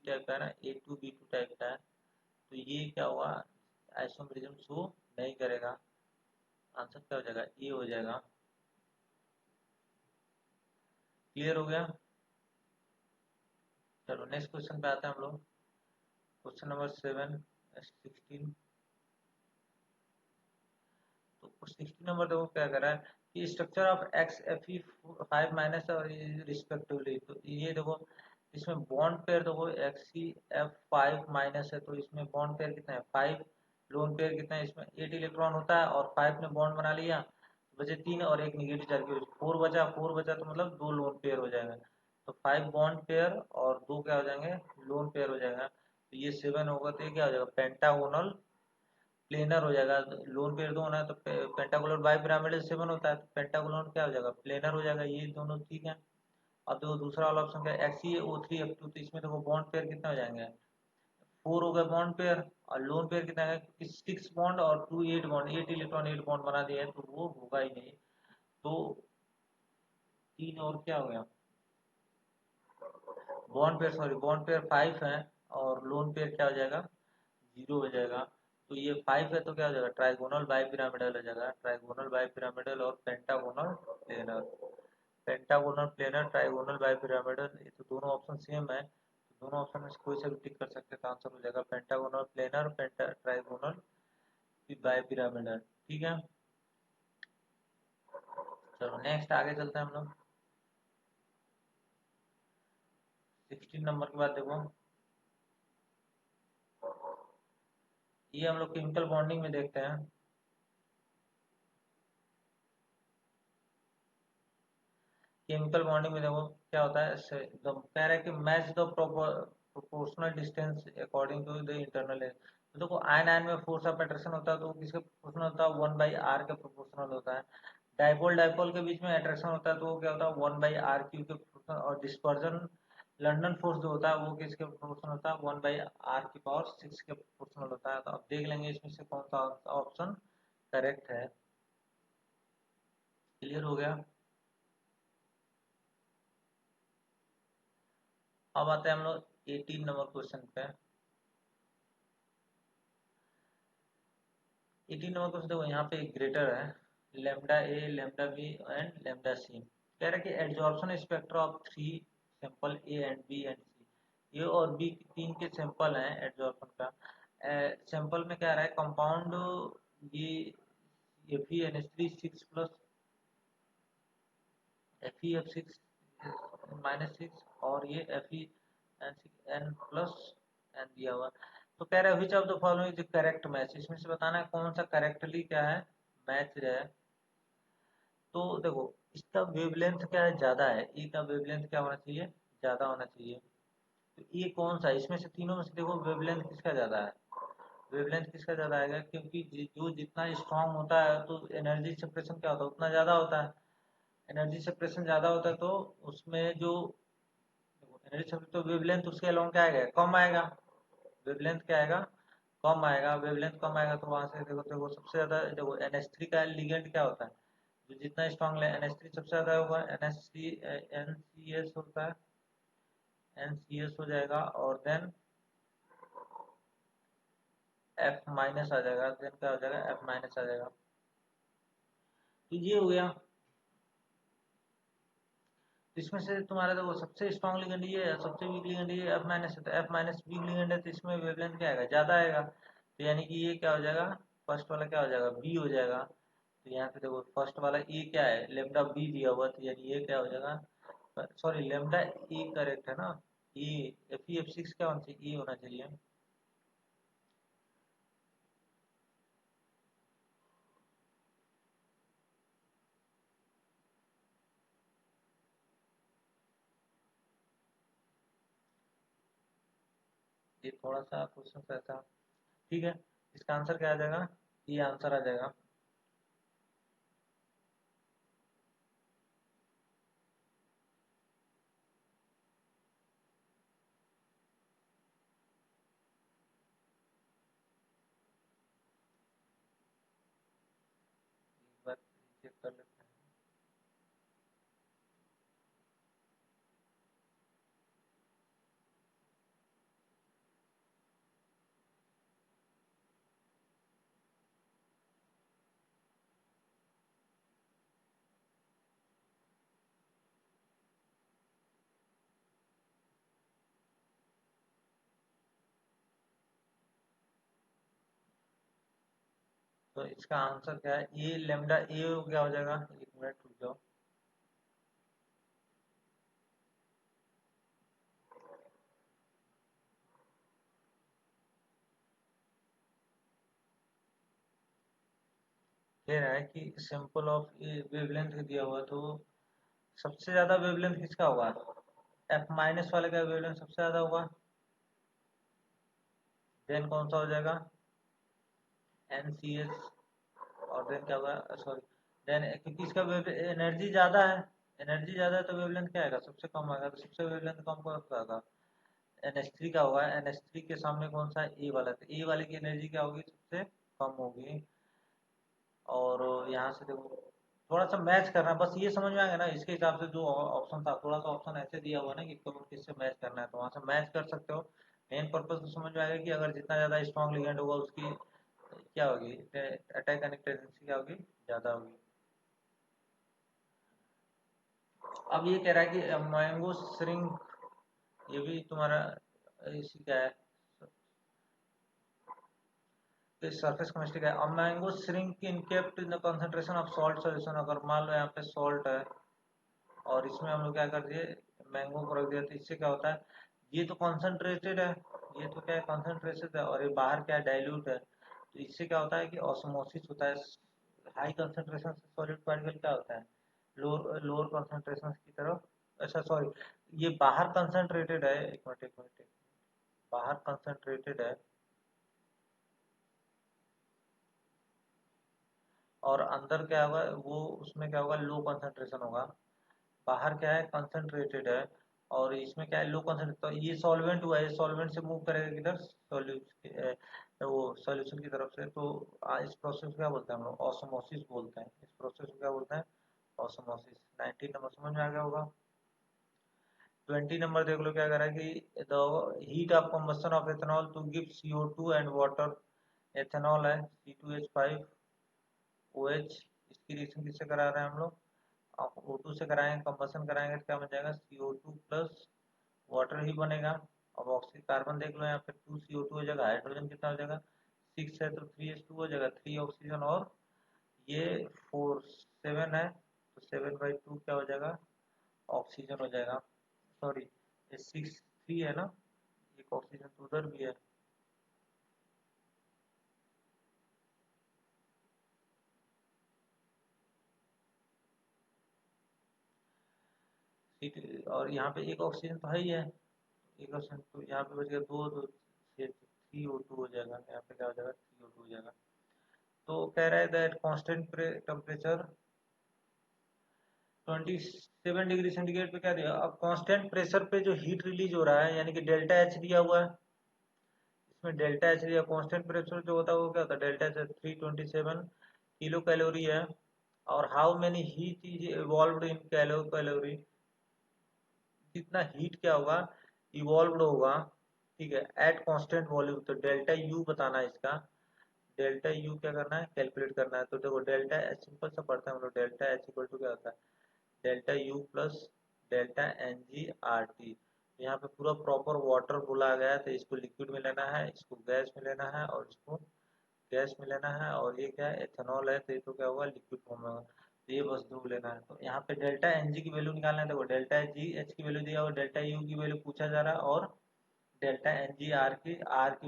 टाइप का है ना, A2B2 टाइप का है, तो ये क्या हुआ, आइसोमेरिज्म शो नहीं करेगा। आंसर क्या हो जाएगा, ये हो जाएगा। क्लियर हो गया। चलो नेक्स्ट क्वेश्चन पे आते हैं हम लोग, क्वेश्चन नंबर 16। तो 16 नंबर देखो क्या कर रहा है कि स्ट्रक्चर ऑफ XFE5- और रिस्पेक्टिवली। तो ये देखो इसमें बॉन्ड पेयर देखो XeF5- है, तो इसमें बॉन्ड पेयर कितना है 5, लोन पेयर कितना है, इसमें 8 इलेक्ट्रॉन होता है, और 5 ने बॉन्ड बना लिया, बचे 3 और एक निगेटिव चार्ज, 4 बचा तो मतलब 2 लोन पेयर हो जाएगा। तो 5 बॉन्ड पेयर और 2 क्या हो जाएंगे, लोन पेयर हो जाएगा। तो ये 7 होगा, तो ये क्या हो जाएगा, पेंटागोनल प्लेनर हो जाएगा। लोन पेयर दो होना है तो पेंटागोनल बाई पिरामिडल 7 होता है, तो पेंटागोनल क्या हो जाएगा, प्लेनर हो जाएगा। ये दोनों ठीक है। अब देखो दूसरा वाला ऑप्शन क्या है, XeO3F2, तो इसमें देखो बॉन्ड पेयर कितने हो जाएंगे, 4 हो गए बॉन्ड पेयर, और लोन पेयर कितना है, क्योंकि 6 बॉन्ड और 2 8 बॉन्ड, 8 इलेक्ट्रॉन 8 बॉन्ड बना दिया है, तो वो होगा ही नहीं। तो 3 और क्या हो गया, bond pair, sorry bond pair 5 है, और लोन पेयर क्या हो जाएगा, 0 हो जाएगा। तो ये 5 है तो क्या हो जाएगा, ट्राइगोनल बाई पिरामिडल हो जाएगा, ट्राइगोनल बाई पिरामिडल और pentagonal planar, pentagonal planar trigonal bi pyramidal. ये तो दोनों ऑप्शन सेम है, तो दोनों ऑप्शन में से कोई सा भी टिक कर सकते हैं, तो आंसर हो जाएगा pentagonal planar trigonal bi pyramidal. ठीक है। चलो नेक्स्ट आगे चलते हैं हम लोग, 16 नंबर के बाद देखो, ये हम लोग केमिकल बॉन्डिंग में देखते हैं। केमिकल बॉन्डिंग में देखो क्या होता है, कह रहा है कि match the proportional distance according to the internal है। तो देखो आयन आयन में फोर्स ऑफ अट्रैक्शन होता है, तो किसके प्रोपोर्शनल होता है, 1/r के प्रोपोर्शनल होता है। डाइपोल डाइपोल के बीच में अट्रैक्शन होता है, तो वो क्या होता है, 1/r³ के प्रोपोर्शनल। और डिस्पर्जन लंदन फोर्स जो होता है वो किसके प्रोपोर्शनल होता है, 1/r⁶ के प्रोपोर्शनल होता है। तो अब देख लेंगे इसमें से कौन सा ऑप्शन करेक्ट है। क्लियर हो गया। अब आते हैं हम लोग 18 नंबर क्वेश्चन पे। 18 नंबर क्वेश्चन देखो, यहाँ पे एक ग्रेटर है, λ A, λB एंड λC। कह रहा है कि adsorption spectra of 3 sample A and B and C। ए और बी तीन के सैंपल हैं एड्जॉर्प्शन का। सैंपल में क्या रहा है, कंपाउंड ये FeNH3 6+ FeF6 और ये FeN+N दिया हुआ। तो कह रहा है विच of the following is correct match, इसमें से बताना है कौन सा करेक्टली क्या है, मैच है। तो देखो इसका वेवलेंथ क्या है, ज्यादा है, ई का वेवलेंथ क्या होना चाहिए, ज्यादा होना चाहिए। तो ये कौन सा है इसमें से, तीनों में से देखो वेवलेंथ किसका ज्यादा है, वेवलेंथ किसका ज्यादा आएगा, क्योंकि जो जितना स्ट्रांग होता है तो एनर्जी सेपरेशन क्या होता है, उतना ज्यादा होता है। एनर्जी सेपरेशन ज्यादा होता है, तो उसमें जो एनर्जी सेपरेशन, तो वेवलेंथ उसके अलोंग क्या आएगा, कम आएगा। वेवलेंथ क्या आएगा, कम आएगा। वेवलेंथ कम आएगा तो वहां से देखो देखो सबसे ज्यादा देखो NH3 का लिगेंड क्या होता है, जो जितना स्ट्रॉन्ग है NH3 सबसे ज्यादा होगा, NH3 NCS होता है, NCS हो जाएगा, और देन F- आ जाएगा, देन क्या हो जाएगा, F- आ जाएगा। तो ये हो गया। इसमें से तुम्हारा देखो सबसे स्ट्रॉन्ग लिगेंड ये है, सबसे वीक लिगेंड ये एफ माइनस है, तो एफ माइनस वीक लिगेंड है, तो इसमें वेवलेंथ क्या आएगा, ज़्यादा आएगा, तो यानी कि ये क्या हो जाएगा, फर्स्ट वाला क्या हो जाएगा, बी हो जाएगा। तो यहाँ पे देखो फर्स्ट वाला ए क्या है, लेमडा बी दिया हुआ, तो यानी ये क्या हो जाएगा, सॉरी लेमडा ए करेक्ट है ना, A F E F six क्या होना चाहिए, ए होना चाहिए। ये थोड़ा सा क्वेश्चन ऐसा, ठीक है, इसका आंसर क्या आ जाएगा, ये आंसर आ जाएगा। एक बार चेक कर लेते हैं। तो इसका आंसर क्या है, ए लेमडा ए क्या हो जाएगा, एक मिनट रुक जाओ। कह रहा है कि सैंपल ऑफ ए वेवलेंथ दिया हुआ, तो सबसे ज्यादा वेवलेंथ किसका होगा, एफ माइनस वाले का वेवलेंथ सबसे ज्यादा होगा, देन कौन सा हो जाएगा, एन सी एस, और देन क्या होगा, सॉरी, देन क्योंकि इसका एनर्जी ज्यादा है, एनर्जी ज्यादा है तो वेवलेंथ क्या आएगा, सबसे कम आएगा, तो सबसे वेवलेंथ कम कौन सा आएगा, NH3 का होगा, NH3 के सामने कौन सा है, ए वाला, तो ए वाले की एनर्जी क्या होगी, सबसे कम होगी। और यहाँ से देखो थोड़ा सा मैच करना, बस ये समझ में आ गया ना, इसके हिसाब से जो ऑप्शन था, थोड़ा सा ऑप्शन ऐसे दिया हुआ है ना कि कौन किससे मैच करना है, तो वहां से मैच कर सकते हो। मेन पर्पज तो समझ में आएगा कि अगर जितना ज्यादा स्ट्रॉन्ग लिगेंड होगा उसकी क्या होगी, अटैक करने की टेंडेंसी क्या होगी, ज्यादा होगी। अब ये कह रहा है कि मैंगो श्रिंक, ये भी तुम्हारा इसी का है, सरफेस केमिस्ट्री का है। अब mango shrink in kept in the concentration of salt solution, अगर मान लो यहाँ पे सॉल्ट है और इसमें हम लोग क्या कर दिए, मैंगो को रख दिया, तो इससे क्या होता है, ये तो कॉन्सेंट्रेटेड है, ये तो क्या है कॉन्सेंट्रेटेड है, और ये बाहर क्या है डाइल्यूट है, तो इससे क्या होता है कि ऑस्मोसिस होता है, हाई कंसेंट्रेशन से सॉलिड पार्टिकल क्या होता है, लोअर लोअर कंसेंट्रेशन की तरफ, अच्छा सॉरी, ये बाहर कंसेंट्रेटेड है, एक मिनट एक मिनट, बाहर कंसेंट्रेटेड है और अंदर क्या होगा, वो उसमें क्या होगा, लो कंसेंट्रेशन होगा, बाहर क्या है कंसंट्रेटेड है और इसमें क्या है लो कंसंट्रेट, तो ये सॉल्वेंट हुआ है, सॉल्वेंट से मूव करेगा किधर, सॉल्यूशन, वो सॉल्यूशन की तरफ से, तो इस प्रोसेस को क्या बोलते हैं हम लोग, ऑस्मोसिस बोलते हैं, इस प्रोसेस को क्या बोलते हैं, ऑस्मोसिस। 19 नंबर समझ में आ गया होगा। 20 नंबर देख लो, क्या करा है कि the heat of combustion of ethanol to give CO2 and water, ethanol है C2H5 OH, इसकी रिएक्शन किससे करा रहे हैं हम लोग, आप O2 से कराएंगे, कंबसन कराएंगे तो क्या बन जाएगा, CO2 प्लस वाटर ही बनेगा। अब ऑक्सीजन कार्बन देख लो यहाँ पे 2CO2 हो जाएगा, हाइड्रोजन कितना हो जाएगा 6 है तो 3H2 हो जाएगा, 3 ऑक्सीजन, और ये 4 7 है तो 7/2 क्या हो जाएगा, ऑक्सीजन हो जाएगा, सॉरी ये 6 3 है ना, एक ऑक्सीजन तो उधर भी है। और यहाँ पे एक ऑक्सीजन तो है ही है, एक ऑक्सीजन तो यहाँ पे बच गया दो, तो 3O2 हो जाएगा, यहाँ पे क्या हो जाएगा 3O2 हो जाएगा। तो कह रहा है that constant temperature 27 degree centigrade पे क्या दिया, अब कांस्टेंट प्रेशर पे जो हीट रिलीज हो रहा है यानी कि डेल्टा एच दिया हुआ है, इसमें डेल्टा एच दिया, कांस्टेंट प्रेशर जो होता है वो क्या होता है, डेल्टा एच 327 किलो कैलोरी है, और how many heat is evolved in calorie, कितना हीट क्या होगा, इवॉल्व्ड होगा, ठीक है, एट कांस्टेंट वॉल्यूम, तो डेल्टा यू बताना है इसका, डेल्टा यू क्या करना है, कैलकुलेट करना है, तो देखो डेल्टा एच सिंपल सा पढ़ते हैं हम लोग, डेल्टा एच इक्वल टू क्या होता है, delta U plus delta n g R T. यहाँ पे पूरा प्रॉपर वाटर बोला गया है, तो इसको लिक्विड में लेना है, इसको गैस में लेना है, और इसको गैस में लेना है, और ये क्या है, एथेनॉल है, तो ये तो क्या होगा, लिक्विड फॉर्म में होगा। तो ये बस दो लेना है। तो यहाँ पे डेल्टा एन जी की वैल्यू निकालना है। देखो डेल्टा जी एच की वैल्यू दिया हुआ, डेल्टा यू की वैल्यू पूछा जा रहा है, और डेल्टा एन जी आर की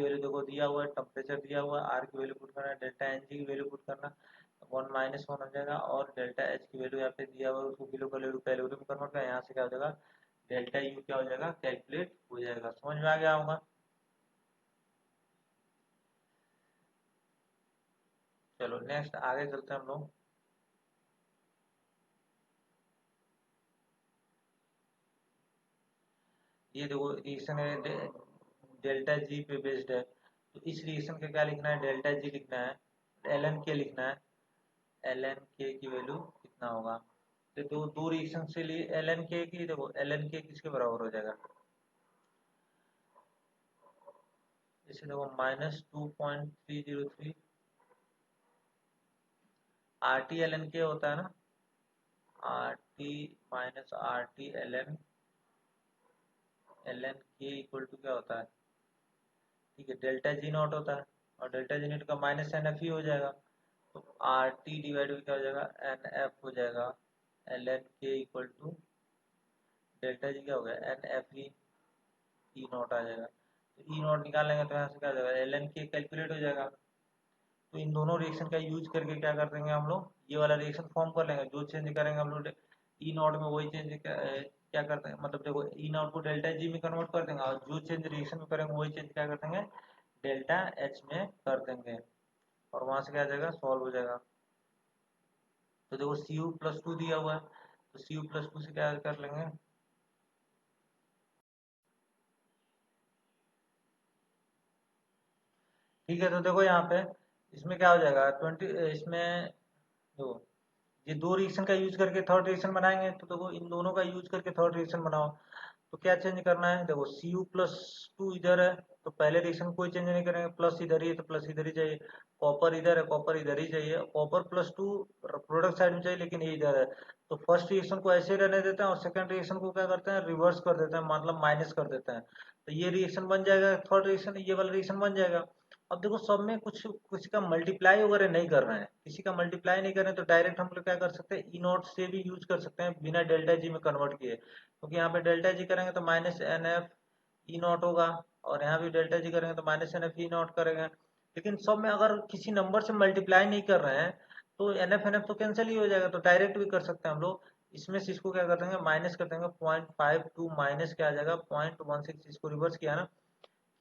वैल्यू देखो दिया हुआ है, टेम्परेचर दिया हुआ है, आर की वैल्यू पुट करना है, डेल्टा एन जी की वैल्यू पुट करना, 1 - 1 हो जाएगा, और डेल्टा एच की वैल्यू यहाँ पे दिया हुआ है, उसको किलो कैलोरी कैलोरी में कन्वर्ट कर, यहाँ से क्या हो जाएगा, डेल्टा यू क्या हो जाएगा, कैलकुलेट हो जाएगा। समझ में आ गया होगा। चलो नेक्स्ट आगे चलते हैं हम लोग। ये देखो रिएक्शन है, डेल्टा जी पे बेस्ड है, तो इस रिएक्शन का क्या लिखना है, डेल्टा जी लिखना है, एल एन के लिखना है, एल एन के की वैल्यू कितना होगा। तो दो दो रिएक्शन से लिए एल एन के की, देखो एल एन के किसके बराबर हो जाएगा, इसे देखो -2.303 आर टी एल एन के होता है ना, R T minus R T l n K equal to क्या होता है, ठीक है, डेल्टा जी नॉट होता है, और डेल्टा जी नॉट का माइनस एन एफ ही हो जाएगा। तो आर टी डिवाइड में क्या हो जाएगा, एन एफ हो जाएगा, L n K equal to delta G क्या हो गया, एन एफ ई नॉट आ जाएगा। तो ई नॉट निकाल लेंगे तो यहाँ से क्या हो जाएगा, एल एन के कैलकुलेट हो जाएगा। तो इन दोनों रिएक्शन का यूज करके क्या कर देंगे हम लोग, ये वाला रिएक्शन फॉर्म कर लेंगे। जो चेंज करेंगे हम लोग ई नॉट में, वही चेंज क्या करते हैं, मतलब देखो ई नॉट को डेल्टा जी में कन्वर्ट कर देंगे, और जो चेंज रिएक्शन में करेंगे वही चेंज क्या कर देंगे, डेल्टा एच में कर देंगे, और वहां से क्या आ जाएगा, सॉल्व हो जाएगा। तो देखो सी यू प्लस टू दिया हुआ है, तो सी यू प्लस टू से क्या कर लेंगे, ठीक है। तो देखो यहाँ पे इसमें क्या हो जाएगा, 20, इसमें देखो ये दो रिएक्शन का यूज करके थर्ड रिएक्शन बनाएंगे, तो देखो इन दोनों का यूज करके थर्ड रिएक्शन बनाओ। तो क्या चेंज करना है, देखो सी यू प्लस टू इधर है, तो पहले रिएक्शन कोई चेंज नहीं करेंगे, प्लस इधर ही है तो प्लस इधर ही चाहिए, कॉपर इधर है, कॉपर इधर ही चाहिए, copper plus two product side में चाहिए, लेकिन ये इधर है। तो फर्स्ट रिएक्शन को ऐसे रहने देते हैं, और सेकंड रिएक्शन को क्या करते हैं, रिवर्स कर देते हैं, मतलब माइनस कर देते हैं। तो ये रिएक्शन बन जाएगा, थर्ड रिएक्शन ये वाला रिएक्शन बन जाएगा। अब देखो सब में कुछ किसी का मल्टीप्लाई वगैरह नहीं कर रहे हैं, किसी का मल्टीप्लाई नहीं कर रहे हैं, तो डायरेक्ट हम लोग क्या कर सकते हैं, ई नॉट से भी यूज कर सकते हैं बिना डेल्टा जी में कन्वर्ट किए, क्योंकि यहाँ पे डेल्टा जी करेंगे तो minus n F E naught होगा, और यहाँ भी डेल्टा जी करेंगे तो minus n F E naught करेंगे। लेकिन सब में अगर किसी नंबर से मल्टीप्लाई नहीं कर रहे हैं, तो एन एफ तो कैंसिल ही हो जाएगा, तो डायरेक्ट भी कर सकते हैं हम लोग। इसमें से इसको क्या कर देंगे, माइनस कर देंगे, 0.52 माइनस क्या आ जाएगा, 0.16, इसको रिवर्स किया ना,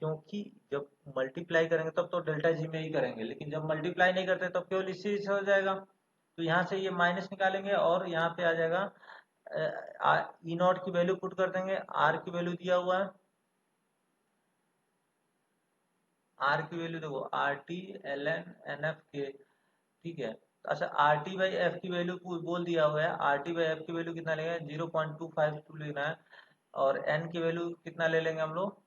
क्योंकि जब मल्टीप्लाई करेंगे तब तो डेल्टा जी में ही करेंगे, लेकिन जब मल्टीप्लाई नहीं करते तब केवल इसी से हो जाएगा। तो यहाँ से ये माइनस निकालेंगे, और यहाँ पे आ जाएगा ई नॉट की वैल्यू पुट कर देंगे, आर की वैल्यू दिया हुआ है, आर की वैल्यू देखो R T l n n F के, ठीक है। अच्छा आर टी बाई एफ की वैल्यू बोल दिया हुआ है, आर टी बाई एफ की वैल्यू कितना लेंगे, 0.252 लेना है, और एन की वैल्यू कितना ले लेंगे हम लोग,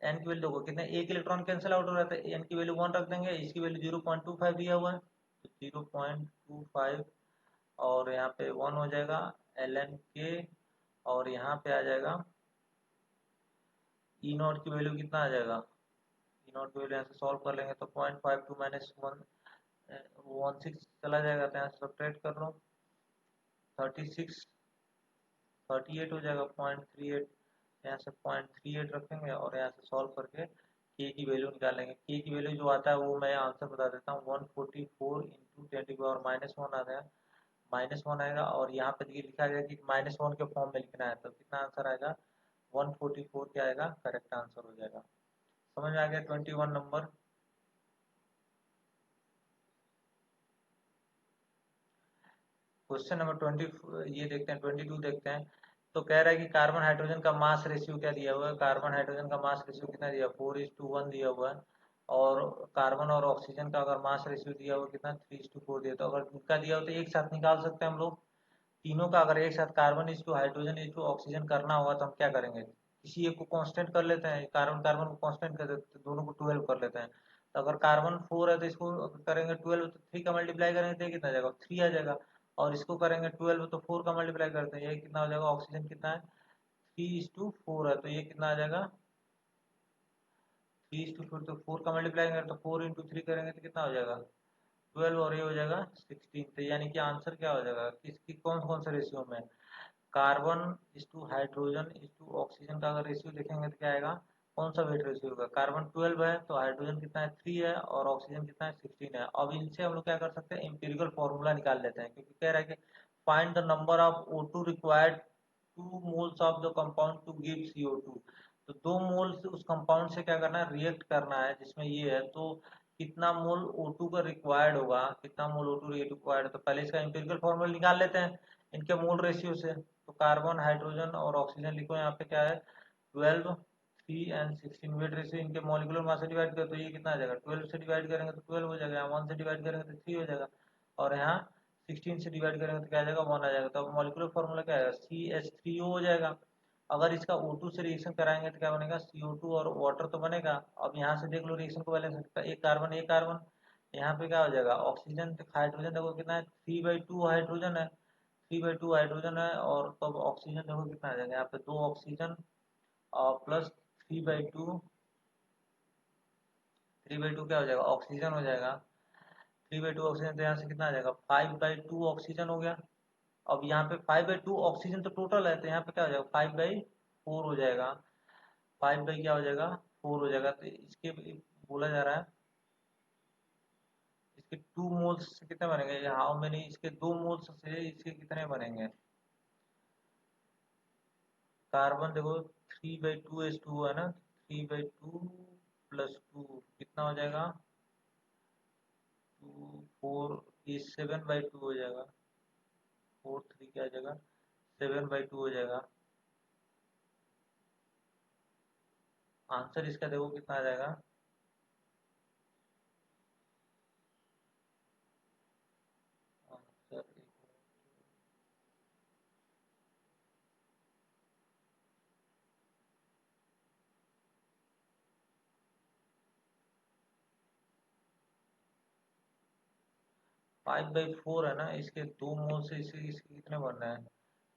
एन की वैल्यू देखो कितने, एक इलेक्ट्रॉन कैंसिल आउट हो रहा है, एन की वैल्यू 1 रख देंगे, इसकी वैल्यू 0.25 दिया हुआ है, तो 0.25, और यहाँ पे 1 हो जाएगा एल एन के, और यहाँ पे आ जाएगा ई नॉट की वैल्यू कितना आ जाएगा, ई नॉट की वैल्यू यहाँ से सॉल्व कर लेंगे तो 0.52 माइनस 116 चला जाएगा, तो यहाँ से सब्ट्रैक्ट कर लो, 36 38 हो जाएगा, 0.38, यहाँ से 0.38 रखेंगे, और यहाँ से सॉल्व करके के की वैल्यू निकालेंगे। के की वैल्यू जो आता है वो मैं आंसर बता देता हूँ, 144 इंटू 10⁻⁻1 आ गया, -1 आएगा, और यहाँ पे देखिए लिखा गया कि -1 के फॉर्म में लिखना है, तो कितना आंसर आएगा, 144 क्या आएगा, करेक्ट आंसर हो जाएगा। समझ में आ गया 21 नंबर। क्वेश्चन नंबर 20 ये देखते हैं, 22 देखते हैं। तो कह रहा है कि कार्बन हाइड्रोजन का मास रेशियो क्या दिया हुआ है, कार्बन हाइड्रोजन का मास रेशियो कितना दिया, 4:1 दिया हुआ है, और कार्बन और ऑक्सीजन का अगर मास रेशियो दिया हुआ कितना, 3:4 दिया, तो अगर इनका दिया हो तो एक साथ निकाल सकते हैं हम लोग तीनों का। अगर एक साथ carbon is to hydrogen is to oxygen करना होगा तो हम क्या करेंगे, किसी एक को कांस्टेंट कर लेते हैं, कार्बन कार्बन को कांस्टेंट कर देते हैं, दोनों को 12 कर लेते हैं। तो अगर कार्बन 4 है तो इसको करेंगे 12, तो 3 का मल्टीप्लाई करेंगे तो कितना आ जाएगा, 3 आ जाएगा। और इसको करेंगे 12 तो 4 का मल्टीप्लाई करते हैं, ये कितना हो जाएगा, ऑक्सीजन कितना है 3:4 है, तो ये कितना आ जाएगा 3:4, तो 4 का मल्टीप्लाई करेंगे तो 4 × 3 करेंगे तो कितना हो जाएगा 12 और ये हो जाएगा 16। तो यानी कि आंसर क्या हो जाएगा, किसकी कौन कौन से रेशियो में, कार्बन हाइड्रोजन ऑक्सीजन का अगर रेशियो देखेंगे तो क्या आएगा, कौन सा वेट रेशियो होगा, कार्बन 12 है तो हाइड्रोजन कितना है 3 है और ऑक्सीजन कितना है 16 है। अब इनसे हम लोग क्या कर सकते हैं, एम्पिरिकल फॉर्मूला निकाल लेते हैं, क्योंकि कह रहा है कि find the number of O2 required 2 moles of the compound to give CO2। तो 2 मोल से उस कंपाउंड से क्या करना है, रिएक्ट करना है जिसमें ये है, तो कितना मोल O2 का रिक्वायर्ड होगा, कितना मोल O2 रिक्वायर्ड है, तो पहले इसका एम्पिरिकल फॉर्मूला निकाल लेते हैं इनके मोल रेशियो से। तो कार्बन हाइड्रोजन और ऑक्सीजन लिखो, यहाँ पे क्या है 12 3 एंड 16 वेट रेशियो इनके मॉलिक्यूलर मास से डिवाइड करो तो ये कितना आ जाएगा, 12 से डिवाइड करेंगे तो 12 हो जाएगा, यहाँ 1 से डिवाइड करेंगे तो 3 हो जाएगा, और यहाँ 16 से डिवाइड करेंगे तो क्या आ जाएगा 1 आ जाएगा। तो अब मॉलिक्यूलर फॉर्मूला क्या आएगा CH3O हो जाएगा। अगर इसका O2 से रिएक्शन कराएंगे तो क्या बनेगा, CO2 और वाटर तो बनेगा। अब यहाँ से देख लो रिएक्शन को बैलेंस, एक कार्बन, यहाँ पे क्या हो जाएगा ऑक्सीजन, तो हाइड्रोजन देखो कितना है 3/2 हाइड्रोजन है, 3/2 हाइड्रोजन है, और तब ऑक्सीजन देखो कितना आ जाएगा, यहाँ पे 2 ऑक्सीजन और प्लस 3/2, 3/2 क्या हो जाएगा ऑक्सीजन हो जाएगा, 3/2 ऑक्सीजन, तो यहाँ से कितना आ जाएगा 5/2 ऑक्सीजन हो गया। अब यहाँ पे 5/2 ऑक्सीजन तो टोटल है, तो यहाँ पे क्या हो जाएगा 5/4 हो जाएगा, 5 क्या हो जाएगा 4 हो जाएगा। तो इसके बोला जा रहा है इसके 2 मोल्स से कितने बनेंगे, हाउ मेनी, इसके 2 मोल्स से इसके कितने बनेंगे, कार्बन देखो 3/2H2 है ना, 3/2 प्लस 2 कितना हो जाएगा 2 4, ये 7/2 हो जाएगा, 4 3 क्या आ जाएगा 7/2 हो जाएगा। आंसर इसका देखो कितना आ जाएगा, आंसर 5/4 है ना, इसके 2 मोल से इसके इसके कितने बन रहे हैं,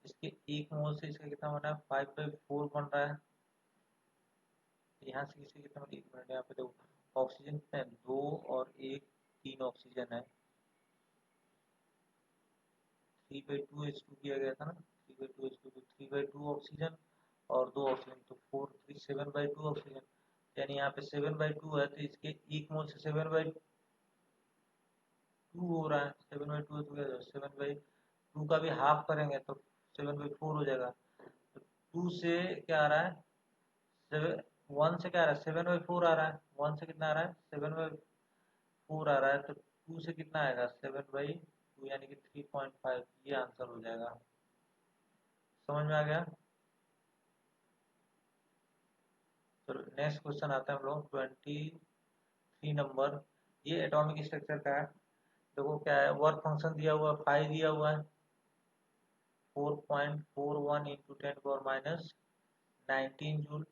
इसके 1 मोल से इसका कितना बन रहा है 5/4 बन रहा है। यहाँ से इसके कितना बन, 1 मिनट यहाँ पे देखो ऑक्सीजन कितने हैं 2 और 1, 3 ऑक्सीजन है, 3/2H2 किया गया था ना, 3/2H2, तो 3/2 ऑक्सीजन और 2 ऑक्सीजन, तो 4 3 7/2 ऑक्सीजन, यानी यहाँ पे 7/2 है, तो इसके 1 मोल से 7/2 हो रहा है, 7/2 तो क्या 7/2 का भी हाफ करेंगे तो 7/4 हो जाएगा। तो 2 से क्या आ रहा है 1 से क्या आ रहा है 7/4 आ रहा है, 1 से कितना आ रहा है 7/4 आ रहा है, तो 2 से कितना आएगा 7/2 यानी कि 3.5, ये आंसर हो जाएगा। समझ में आ गया। तो नेक्स्ट क्वेश्चन आता है हम लोग 23 नंबर, ये एटॉमिक स्ट्रक्चर का है। देखो क्या है, वर्क फंक्शन दिया हुआ है 5 दिया हुआ है, 4.41 into 10 power minus 19 joule,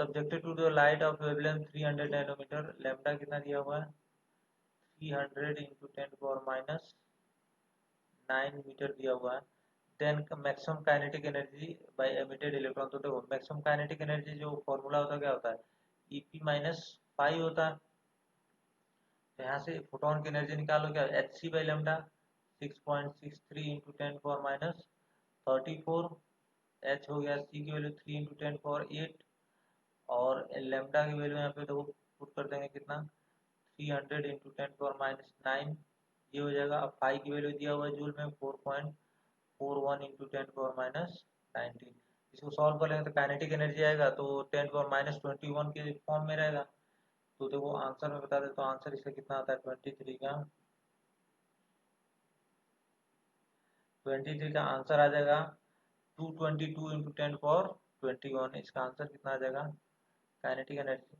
subjected to the light of wavelength 300 nanometre, lambda कितना दिया हुआ है 300 into 10 power minus 9 मीटर दिया हुआ है। Then maximum kinetic energy by emitted electron, तो देखो मैक्सिमम काइनेटिक एनर्जी जो फॉर्मूला होता है क्या होता है EP माइनस पाई होता है। तो यहाँ से फोटोन की एनर्जी निकालो, क्या hc/लैम्डा 6.63 into 10 power minus 34, h हो गया, c की वैल्यू 3 into 10 power 8, और लैम्डा की वैल्यू यहाँ पे देखो पुट कर देंगे कितना 300 into 10 power minus 9, ये हो जाएगा। अब पाई की वैल्यू दिया हुआ है जूल में 4.41 into 10 power minus 19, इसको सॉल्व कर लेंगे तो काइनेटिक एनर्जी आएगा तो 10 power minus 21 के फॉर्म में रहेगा। तो देखो आंसर में बता दे, तो आंसर इसका कितना आता है 23 का आंसर आ जाएगा 222 into 10 power 21, इसका आंसर कितना आ जाएगा kinetic energy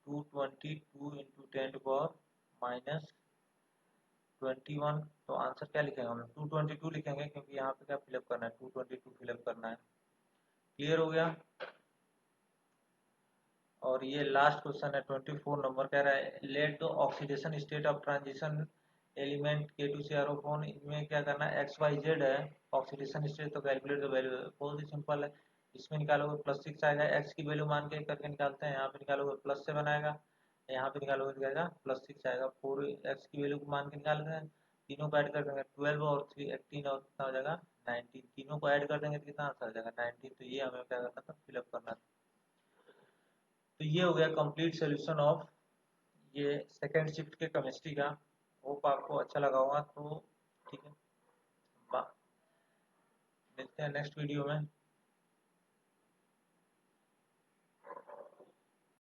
222 into 10 power minus 21, तो आंसर क्या लिखेंगे हम 222 लिखेंगे, क्योंकि यहाँ पे क्या फिलअप करना है 222 फिलअप करना है। क्लियर हो गया। और ये लास्ट क्वेश्चन है 24 नंबर, कह रहा है let the oxidation state of transition element K2CrO4 इनमें क्या करना है, XYZ है ऑक्सीडेशन स्टेट, तो कैलकुलेट द वैल्यू, बहुत ही सिंपल है। इसमें निकालोगे +6 आएगा, x की वैल्यू मान के करके निकालते हैं, यहाँ पे निकालोगे प्लस से बनाएगा, यहाँ पे निकालोगे क्या आएगा +6 आएगा। 4x की वैल्यू को मान के निकाल रहे हैं, तीनों को ऐड कर देंगे 12 और 3 18 और कितना हो जाएगा 19, तीनों को ऐड कर देंगे तो कितना आंसर आ जाएगा 19। तो ये हमें क्या करना था, फिलअप करना था। तो ये हो गया कंप्लीट सोल्यूशन ऑफ ये सेकेंड शिफ्ट के केमिस्ट्री का। होप आपको अच्छा लगा होगा। तो ठीक है, मिलते हैं नेक्स्ट वीडियो में।